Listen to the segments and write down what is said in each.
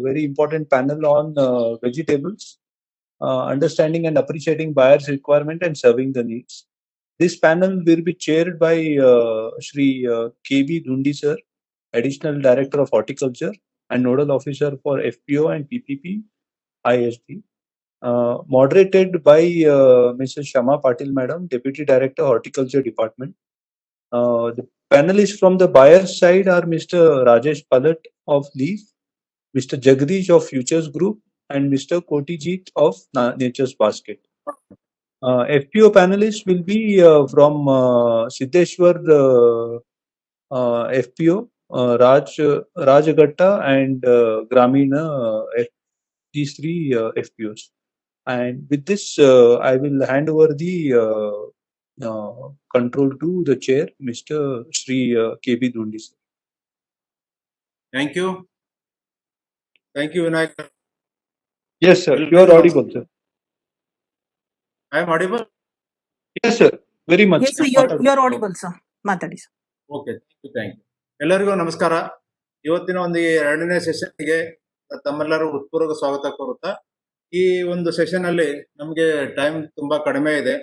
very important panel on vegetables, understanding and appreciating buyers' requirement and serving the needs. This panel will be chaired by Shri K.B. Dhundi sir, Additional Director of Horticulture and Nodal Officer for FPO and PPP ISD. Moderated by Mrs. Shama Patil Madam, Deputy Director, Horticulture Department. The panelists from the buyer's side are Mr. Rajesh Palat of Leaf, Mr. Jagdish of Futures Group, and Mr. Kotijit of Nature's Basket. FPO panelists will be from Siddheshwar FPO, Rajagatta, and Gramina, these three FPOs. And with this, I will hand over the control to the chair, Mr. Shri K.B. Dhundi. Thank you. Thank you, Vinayak. Yes, sir. You are audible, sir. I am audible? Yes, sir. Very much. Yes, sir. You are audible, sir. Matadi, sir. Okay. Thank you. ಎಲ್ಲರಿಗೂ ನಮಸ್ಕಾರ. ಇವತ್ತಿನ ಒಂದು ಎರಡನೇ ಸೆಷನ್ಗೆ ತಮ್ಮೆಲ್ಲರೂ ಉತ್ಪೂರ್ವಕ ಸ್ವಾಗತ ಕೋರುತ್ತಾ, ಈ ಒಂದು session ಅಲ್ಲಿ ನಮಗೆ ಟೈಮ್ ತುಂಬಾ ಕಡಿಮೆ ಇದೆ.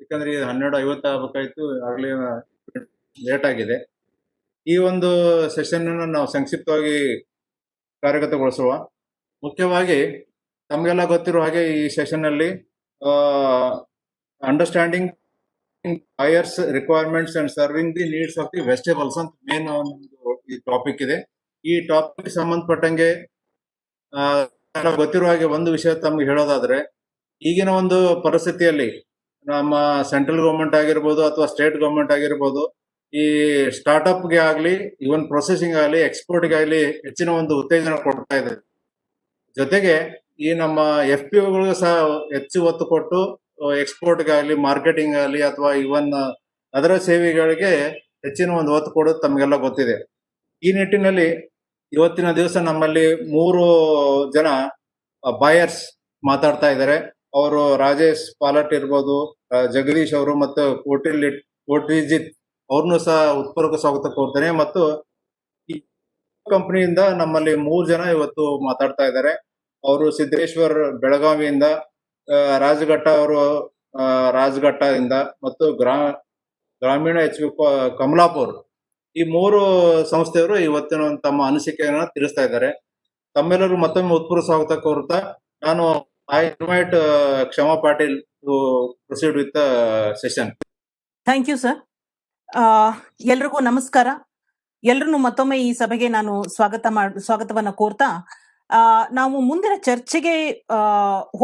ಯಾಕಂದ್ರೆ 12:50 ಆಗಬೇಕಾಯ್ತು, ಆಗಲೇ ಲೇಟ್ ಆಗಿದೆ. ಈ ಒಂದು ಸೆಷನ್ ಅನ್ನು ನಾವು ಸಂಕ್ಷಿಪ್ತವಾಗಿ ಕಾರ್ಯಗತಗೊಳಿಸುವ. ಮುಖ್ಯವಾಗಿ ತಮಗೆಲ್ಲ ಗೊತ್ತಿರುವ ಹಾಗೆ ಈ ಸೆಷನ್ ಅಲ್ಲಿ understanding buyers requirements and serving the needs of the vegetables ಅಂತ ಮೇನ್ ಒಂದು ಈ ಟಾಪಿಕ್ ಇದೆ. ಈ ಟಾಪಿಕ್ ಸಂಬಂಧಪಟ್ಟಂಗೆ ಗೊತ್ತಿರುವ ಹಾಗೆ ಒಂದು ವಿಷಯ ತಮ್ಗೆ ಹೇಳೋದಾದ್ರೆ, ಈಗಿನ ಒಂದು ಪರಿಸ್ಥಿತಿಯಲ್ಲಿ ನಮ್ಮ ಸೆಂಟ್ರಲ್ ಗೌರ್ಮೆಂಟ್ ಆಗಿರ್ಬೋದು ಅಥವಾ ಸ್ಟೇಟ್ ಗೌರ್ಮೆಂಟ್ ಆಗಿರ್ಬೋದು, ಈ ಸ್ಟಾರ್ಟ್ಅಪ್ಗೆ ಆಗಲಿ, ಇವನ್ ಪ್ರೊಸೆಸಿಂಗ್ ಆಗಲಿ, ಎಕ್ಸ್ಪೋರ್ಟ್ಗೆ ಆಗಲಿ ಹೆಚ್ಚಿನ ಒಂದು ಉತ್ತೇಜನ ಕೊಡ್ತಾ ಇದೆ. ಜೊತೆಗೆ ಈ ನಮ್ಮ FPOಗಳಿಗೂ ಸಹ ಹೆಚ್ಚು ಒತ್ತು ಕೊಟ್ಟು ಎಕ್ಸ್ಪೋರ್ಟ್ಗಾಗಲಿ, ಮಾರ್ಕೆಟಿಂಗ್ ಆಗಲಿ ಅಥವಾ ಇವನ್ ಅದರ ಸೇವೆಗಳಿಗೆ ಹೆಚ್ಚಿನ ಒಂದು ಒತ್ತು ಕೊಡೋದು ತಮಗೆಲ್ಲ ಗೊತ್ತಿದೆ. ಈ ನಿಟ್ಟಿನಲ್ಲಿ ಇವತ್ತಿನ ದಿವಸ ನಮ್ಮಲ್ಲಿ 3 ಜನ ಬಯರ್ಸ್ ಮಾತಾಡ್ತಾ ಇದ್ದಾರೆ. ಅವರು ರಾಜೇಶ್ ಪಾಲಟ್ ಇರ್ಬೋದು, ಜಗದೀಶ್ ಅವರು ಮತ್ತು ಕೋಟಿಜಿತ್ ಅವ್ರನ್ನೂ ಸಹ ಉತ್ಪೂರ್ವಕ ಸ್ವಾಗತ ಕೋರ್ತೇನೆ. ಮತ್ತು ಈ ಕಂಪನಿಯಿಂದ ನಮ್ಮಲ್ಲಿ 3 ಜನ ಇವತ್ತು ಮಾತಾಡ್ತಾ ಇದ್ದಾರೆ. ಅವರು ಸಿದ್ದೇಶ್ವರ್ ಬೆಳಗಾವಿಯಿಂದ, ರಾಜಘಟ್ಟ ಅವರು ರಾಜಘಟ್ಟದಿಂದ ಮತ್ತು ಗ್ರಾಮೀಣ ಕಮಲಾಪುರ್, ಈ 3 ಸಂಸ್ಥೆಯವರು ಇವತ್ತಿನ ತಮ್ಮ ಅನಿಸಿಕೆಯನ್ನು ತಿಳಿಸ್ತಾ ಇದ್ದಾರೆ. ತಮ್ಮೆಲ್ಲರೂ ಮತ್ತೊಮ್ಮೆ ಉತ್ಪೂರ್ವ ಸ್ವಾಗತ ಕೋರುತ್ತಾ, ನಾನು I invite Kshama Patil to proceed with session. Thank you sir. ಎಲ್ರಿಗೂ ನಮಸ್ಕಾರ. ಎಲ್ರೂ ಮತ್ತೊಮ್ಮೆ ಈ ಸಭೆಗೆ ನಾನು ಸ್ವಾಗತವನ್ನ ಕೋರ್ತಾ, ನಾವು ಮುಂದಿನ ಚರ್ಚೆಗೆ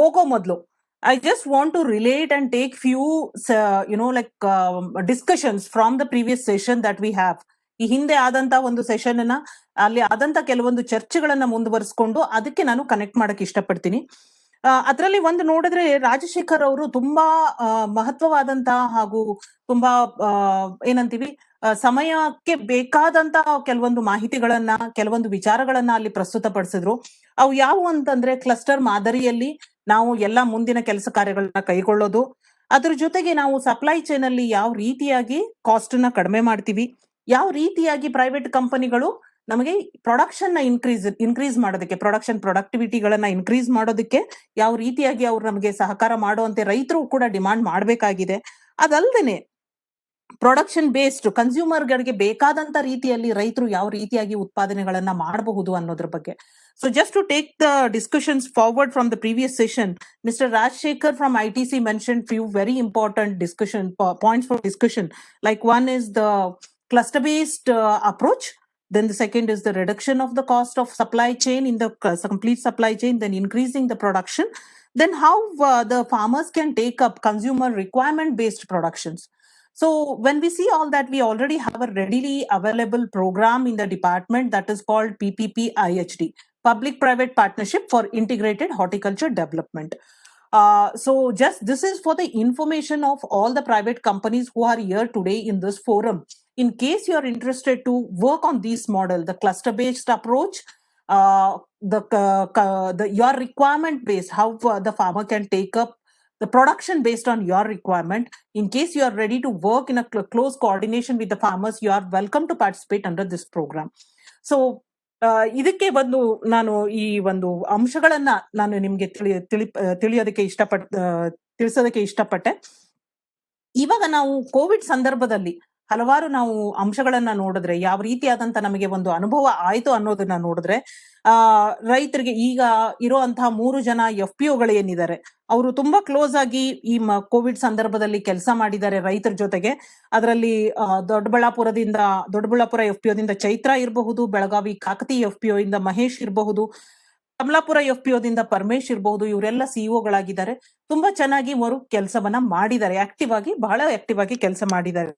ಹೋಗೋ ಮೊದಲು I just want to relate and take few discussions from the previous session that we have. ಈ ಹಿಂದೆ ಆದಂತ ಒಂದು ಸೆಷನ್ ಅನ್ನ, ಅಲ್ಲಿ ಆದಂತ ಕೆಲವೊಂದು ಚರ್ಚೆಗಳನ್ನ ಮುಂದುವರಿಸಿಕೊಂಡು ಅದಕ್ಕೆ ನಾನು ಕನೆಕ್ಟ್ ಮಾಡಕ್ ಇಷ್ಟಪಡ್ತೀನಿ. ಅದರಲ್ಲಿ ಒಂದು ನೋಡಿದ್ರೆ, ರಾಜಶೇಖರ್ ಅವರು ತುಂಬಾ ಮಹತ್ವವಾದಂತ ಹಾಗೂ ತುಂಬಾ ಏನಂತೀವಿ ಸಮಯಕ್ಕೆ ಬೇಕಾದಂತ ಕೆಲವೊಂದು ಮಾಹಿತಿಗಳನ್ನ, ಕೆಲವೊಂದು ವಿಚಾರಗಳನ್ನ ಅಲ್ಲಿ ಪ್ರಸ್ತುತಪಡಿಸಿದ್ರು. ಅವು ಯಾವುವು ಅಂತಂದ್ರೆ, ಕ್ಲಸ್ಟರ್ ಮಾದರಿಯಲ್ಲಿ ನಾವು ಎಲ್ಲ ಮುಂದಿನ ಕೆಲಸ ಕಾರ್ಯಗಳನ್ನ ಕೈಗೊಳ್ಳೋದು, ಅದ್ರ ಜೊತೆಗೆ ನಾವು ಸಪ್ಲೈ ಚೈನ್ ಅಲ್ಲಿ ಯಾವ ರೀತಿಯಾಗಿ ಕಾಸ್ಟ್ ನ ಕಡಿಮೆ ಮಾಡ್ತೀವಿ, ಯಾವ ರೀತಿಯಾಗಿ ಪ್ರೈವೇಟ್ ಕಂಪನಿಗಳು ನಮಗೆ ಪ್ರೊಡಕ್ಷನ್ ನ ಇನ್ಕ್ರೀಸ್ ಮಾಡೋದಕ್ಕೆ, ಪ್ರೊಡಕ್ಟಿವಿಟಿಗಳನ್ನ ಇನ್ಕ್ರೀಸ್ ಮಾಡೋದಕ್ಕೆ ಯಾವ ರೀತಿಯಾಗಿ ಅವ್ರು ನಮಗೆ ಸಹಕಾರ ಮಾಡುವಂತೆ ರೈತರು ಕೂಡ ಡಿಮಾಂಡ್ ಮಾಡಬೇಕಾಗಿದೆ. ಅದಲ್ದೇನೆ ಪ್ರೊಡಕ್ಷನ್ ಬೇಸ್ಡ್ ಕನ್ಸ್ಯೂಮರ್ ಗಳಿಗೆ ಬೇಕಾದಂತ ರೀತಿಯಲ್ಲಿ ರೈತರು ಯಾವ ರೀತಿಯಾಗಿ ಉತ್ಪಾದನೆಗಳನ್ನ ಮಾಡಬಹುದು ಅನ್ನೋದ್ರ ಬಗ್ಗೆ. So just to take the discussions forward from the previous session, Mr. Rajshekhar from ITC mentioned few very important points for discussion. Like one is the cluster based approach. Then the second is the reduction of the cost of supply chain in the complete supply chain, then increasing the production. Then how the farmers can take up consumer requirement based productions. So when we see all that, we already have a readily available program in the department that is called PPP IHD, Public Private Partnership for Integrated Horticulture Development. So just this is for the information of all the private companies who are here today in this forum. In case you are interested to work on this model, the cluster based approach, your requirement based, how the farmer can take up the production based on your requirement. In case you are ready to work in a close coordination with the farmers, you are welcome to participate under this program. So ಇದಕ್ಕೆ ಒಂದು ನಾನು ಈ ಒಂದು ಅಂಶಗಳನ್ನ ನಾನು ನಿಮ್ಗೆ ತಿಳಿಯೋದಕ್ಕೆ ತಿಳಿಸೋದಕ್ಕೆ ಇಷ್ಟಪಟ್ಟೆ. ಇವಾಗ ನಾವು ಕೋವಿಡ್ ಸಂದರ್ಭದಲ್ಲಿ ಹಲವಾರು ನಾವು ಅಂಶಗಳನ್ನ ನೋಡಿದ್ರೆ ಯಾವ ರೀತಿಯಾದಂತ ನಮಗೆ ಒಂದು ಅನುಭವ ಆಯ್ತು ಅನ್ನೋದನ್ನ ನೋಡಿದ್ರೆ ರೈತರಿಗೆ ಈಗ ಇರುವಂತಹ 3 ಜನ FPOಗಳು ಏನಿದ್ದಾರೆ ಅವರು ತುಂಬಾ ಕ್ಲೋಸ್ ಆಗಿ ಈ ಕೋವಿಡ್ ಸಂದರ್ಭದಲ್ಲಿ ಕೆಲಸ ಮಾಡಿದ್ದಾರೆ ರೈತರ ಜೊತೆಗೆ. ಅದರಲ್ಲಿ ದೊಡ್ಡಬಳ್ಳಾಪುರ FPOದಿಂದ ಚೈತ್ರ ಇರಬಹುದು, ಬೆಳಗಾವಿ ಕಾಕತಿ FPO ಇಂದ ಮಹೇಶ್ ಇರಬಹುದು, ಕಮಲಾಪುರ FPOದಿಂದ ಪರಮೇಶ್ ಇರಬಹುದು. ಇವರೆಲ್ಲ CEOಗಳಾಗಿದ್ದಾರೆ. ತುಂಬಾ ಚೆನ್ನಾಗಿ ಅವರು ಕೆಲಸವನ್ನ ಮಾಡಿದ್ದಾರೆ, ಬಹಳ ಆಕ್ಟಿವ್ ಆಗಿ ಕೆಲಸ ಮಾಡಿದ್ದಾರೆ.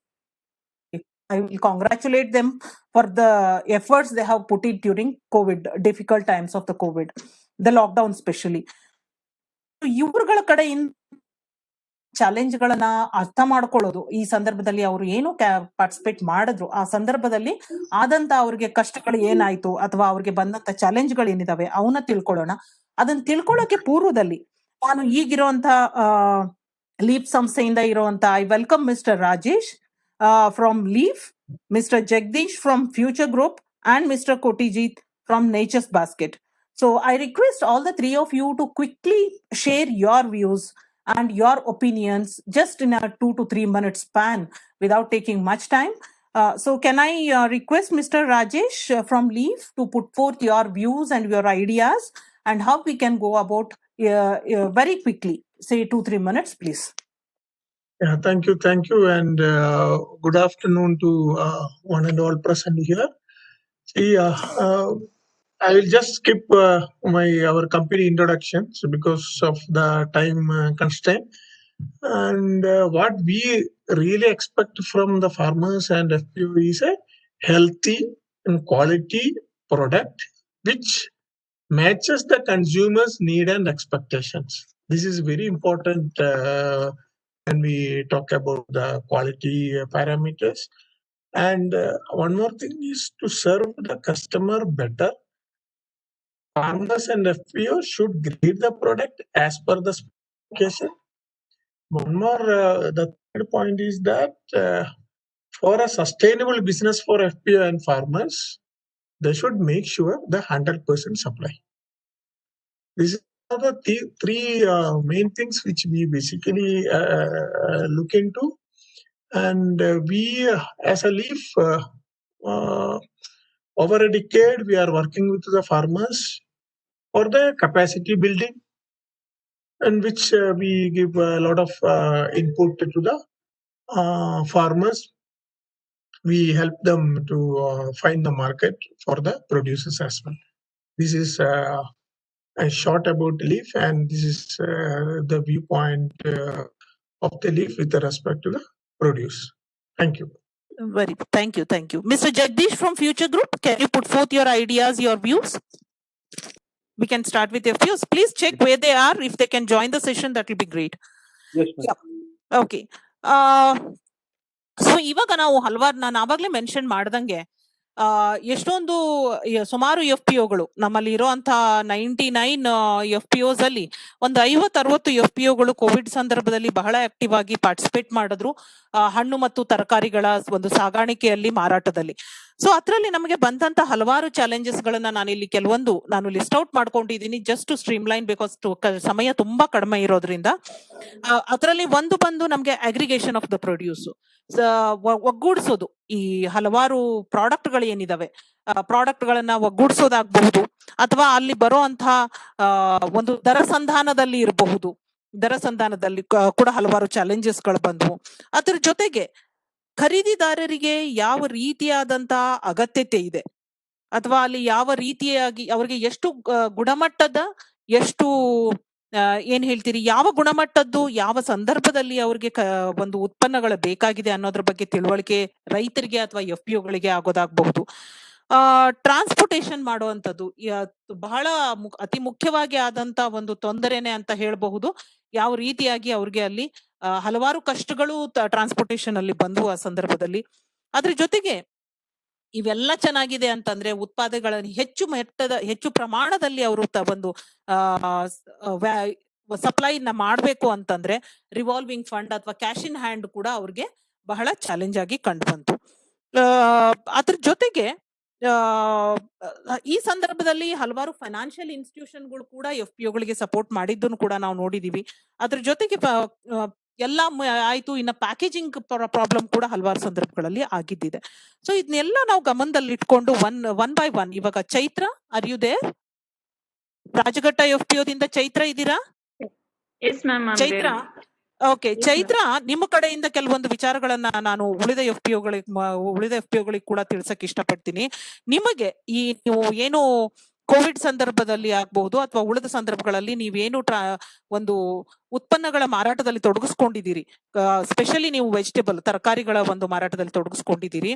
I will congratulate them for the efforts they have put it during COVID, difficult times of the COVID, the lockdown especially. ಇವ್ರಗಳ ಕಡೆಯಿಂದ ಚಾಲೆಂಜ್ ಗಳನ್ನ ಅರ್ಥ ಮಾಡ್ಕೊಳ್ಳೋದು, ಈ ಸಂದರ್ಭದಲ್ಲಿ ಅವರು ಏನು ಪಾರ್ಟಿಸಿಪೇಟ್ ಮಾಡಿದ್ರು, ಆ ಸಂದರ್ಭದಲ್ಲಿ ಆದಂತ ಅವ್ರಿಗೆ ಕಷ್ಟಗಳು ಏನಾಯ್ತು ಅಥವಾ ಅವ್ರಿಗೆ ಬಂದಂತ ಚಾಲೆಂಜ್ಗಳು ಏನಿದಾವೆ ಅವನ್ನ ತಿಳ್ಕೊಳ್ಳೋಣ. ಅದನ್ನ ತಿಳ್ಕೊಳ್ಳೋಕೆ ಪೂರ್ವದಲ್ಲಿ ನಾನು ಈಗಿರುವಂತ ಲೀಪ್ ಸಂಸ್ಥೆಯಿಂದ ಇರುವಂತ I welcome mister Rajesh from Leaf, Mr. Jagdish from Future Group, and Mr. Kotijit from Nature's Basket. So I request all the three of you to quickly share your views and your opinions just in a 2 to 3 minute span without taking much time. So can I request Mr. Rajesh from Leaf to put forth your views and your ideas and how we can go about very quickly, say 2-3 minutes, please. Yeah, thank you, and good afternoon to one and all present here. See, I will just skip our company introductions because of the time constraint. And what we really expect from the farmers and FPO is a healthy and quality product which matches the consumer's need and expectations. This is very important when we talk about the quality parameters. And one more thing is to serve the customer better. Farmers and FPO should grade the product as per the specification. One more, the third point is that for a sustainable business for FPO and farmers, they should make sure the 100% supply. This is the three main things which we basically look into, and we as a Leaf over a decade we are working with the farmers for the capacity building, in which we give a lot of input to the farmers. We help them to find the market for the producers as well. This is a short about Leaf, and this is the viewpoint of the Leaf with respect to the produce. Thank you. Thank you. Mr. Jagdish from Future Group, can you put forth your ideas, your views? We can start with your views. Please check where they are. If they can join the session, that will be great. Yes, ma'am. Yeah. Okay. So ಇವಾಗ ನಾವು ಹಲವಾರು, ನಾನು ಆವಾಗ್ಲೇ mention ಮಾಡ್ದಂಗೆ ಎಷ್ಟೊಂದು ಸುಮಾರು FPOಗಳು ನಮ್ಮಲ್ಲಿ ಇರುವಂತ 99 FPOs ಅಲ್ಲಿ ಒಂದು 50-60 FPOಗಳು ಕೋವಿಡ್ ಸಂದರ್ಭದಲ್ಲಿ ಬಹಳ ಆಕ್ಟಿವ್ ಆಗಿ ಪಾರ್ಟಿಸಿಪೇಟ್ ಮಾಡಿದ್ರು ಹಣ್ಣು ಮತ್ತು ತರಕಾರಿಗಳ ಒಂದು ಸಾಗಾಣಿಕೆಯಲ್ಲಿ, ಮಾರಾಟದಲ್ಲಿ. ಸೊ ಅದರಲ್ಲಿ ನಮಗೆ ಬಂದಂತ ಹಲವಾರು ಚಾಲೆಂಜಸ್ ಗಳನ್ನ ನಾನು ಲಿಸ್ಟ್ ಔಟ್ ಮಾಡ್ಕೊಂಡಿದ್ದೀನಿ, just to streamline, because ಸಮಯ ತುಂಬಾ ಕಡಿಮೆ ಇರೋದ್ರಿಂದ. ಅದರಲ್ಲಿ ಒಂದು ಬಂದು ನಮ್ಗೆ ಅಗ್ರಿಗೇಷನ್ ಆಫ್ ದ ಪ್ರೊಡ್ಯೂಸ್, ಒಗ್ಗೂಡಿಸೋದು. ಈ ಹಲವಾರು ಪ್ರಾಡಕ್ಟ್ ಗಳು ಏನಿದಾವೆ, ಪ್ರಾಡಕ್ಟ್ ಗಳನ್ನ ಒಗ್ಗೂಡಿಸೋದಾಗಬಹುದು, ಅಥವಾ ಅಲ್ಲಿ ಬರುವಂತಹ ಒಂದು ದರ ಸಂಧಾನದಲ್ಲಿ ಇರಬಹುದು. ದರ ಸಂಧಾನದಲ್ಲಿ ಕೂಡ ಹಲವಾರು ಚಾಲೆಂಜಸ್ ಗಳು ಬಂದವು. ಅದ್ರ ಜೊತೆಗೆ ಖರೀದಿದಾರರಿಗೆ ಯಾವ ರೀತಿಯಾದಂತ ಅಗತ್ಯತೆ ಇದೆ, ಅಥವಾ ಅಲ್ಲಿ ಯಾವ ರೀತಿಯಾಗಿ ಅವ್ರಿಗೆ ಎಷ್ಟು ಗುಣಮಟ್ಟದ, ಎಷ್ಟು ಏನ್ ಹೇಳ್ತೀರಿ, ಯಾವ ಗುಣಮಟ್ಟದ್ದು ಯಾವ ಸಂದರ್ಭದಲ್ಲಿ ಅವ್ರಿಗೆ ಒಂದು ಉತ್ಪನ್ನಗಳು ಬೇಕಾಗಿದೆ ಅನ್ನೋದ್ರ ಬಗ್ಗೆ ತಿಳುವಳಿಕೆ ರೈತರಿಗೆ ಅಥವಾ FPOಗಳಿಗೆ ಆಗೋದಾಗಬಹುದು. ಟ್ರಾನ್ಸ್ಪೋರ್ಟೇಷನ್ ಮಾಡುವಂಥದ್ದು ಬಹಳ ಅತಿ ಮುಖ್ಯವಾಗಿ ಆದಂತ ಒಂದು ತೊಂದರೆನೆ ಅಂತ ಹೇಳಬಹುದು. ಯಾವ ರೀತಿಯಾಗಿ ಅವ್ರಿಗೆ ಅಲ್ಲಿ ಹಲವಾರು ಕಷ್ಟಗಳು ಟ್ರಾನ್ಸ್ಪೋರ್ಟೇಷನ್ ಅಲ್ಲಿ ಬಂದವು ಆ ಸಂದರ್ಭದಲ್ಲಿ. ಅದ್ರ ಜೊತೆಗೆ ಇವೆಲ್ಲ ಚೆನ್ನಾಗಿದೆ ಅಂತಂದ್ರೆ ಉತ್ಪಾದನೆಗಳನ್ನು ಹೆಚ್ಚು ಪ್ರಮಾಣದಲ್ಲಿ ಅವರು ಒಂದು ಸಪ್ಲೈನ ಮಾಡ್ಬೇಕು ಅಂತಂದ್ರೆ ರಿವಾಲ್ವಿಂಗ್ ಫಂಡ್ ಅಥವಾ ಕ್ಯಾಶ್ ಇನ್ ಹ್ಯಾಂಡ್ ಕೂಡ ಅವ್ರಿಗೆ ಬಹಳ ಚಾಲೆಂಜ್ ಆಗಿ ಕಂಡು ಬಂತು. ಅದ್ರ ಜೊತೆಗೆ ಈ ಸಂದರ್ಭದಲ್ಲಿ ಹಲವಾರು ಫೈನಾನ್ಷಿಯಲ್ ಇನ್ಸ್ಟಿಟ್ಯೂಷನ್ಗಳು ಕೂಡ FPOಗಳಿಗೆ ಸಪೋರ್ಟ್ ಮಾಡಿದ್ದನ್ನು ಕೂಡ ನಾವು ನೋಡಿದೀವಿ. ಅದ್ರ ಜೊತೆಗೆ ಎಲ್ಲ ಆಯ್ತು, ಇನ್ನ ಪ್ಯಾಕೇಜಿಂಗ್ ಪ್ರಾಬ್ಲಮ್ ಕೂಡ ಹಲವಾರು ಸಂದರ್ಭಗಳಲ್ಲಿ ಆಗಿದ್ದಿದೆ. ಸೊ ಇದನ್ನೆಲ್ಲ ನಾವು ಗಮನದಲ್ಲಿ ಇಟ್ಕೊಂಡು ಒನ್ ಬೈ ಒನ್, ಇವಾಗ Chaitra, are you there? Rajaghatta FPOದಿಂದ ಚೈತ್ರ ಇದ್ದೀರಾ? Yes, ma'am, I'm Chaitra, there. Okay. Yes, Chaitra, ನಿಮ್ಮ ಕಡೆಯಿಂದ ಕೆಲವೊಂದು ವಿಚಾರಗಳನ್ನ ನಾನು ಉಳಿದ FPOಗಳಿಗೆ ಕೂಡ ತಿಳಿಸಕ್ ಇಷ್ಟಪಡ್ತೀನಿ. ನಿಮಗೆ ಈ ನೀವು ಏನು ಕೋವಿಡ್ ಸಂದರ್ಭದಲ್ಲಿ ಆಗ್ಬಹುದು ಅಥವಾ ಉಳಿದ ಸಂದರ್ಭಗಳಲ್ಲಿ ನೀವೇನು ಒಂದು ಉತ್ಪನ್ನಗಳ ಮಾರಾಟದಲ್ಲಿ ತೊಡಗಿಸ್ಕೊಂಡಿದ್ದೀರಿ, ಸ್ಪೆಷಲಿ ನೀವು ವೆಜಿಟೇಬಲ್ ತರಕಾರಿಗಳ ಒಂದು ಮಾರಾಟದಲ್ಲಿ ತೊಡಗಿಸ್ಕೊಂಡಿದ್ದೀರಿ.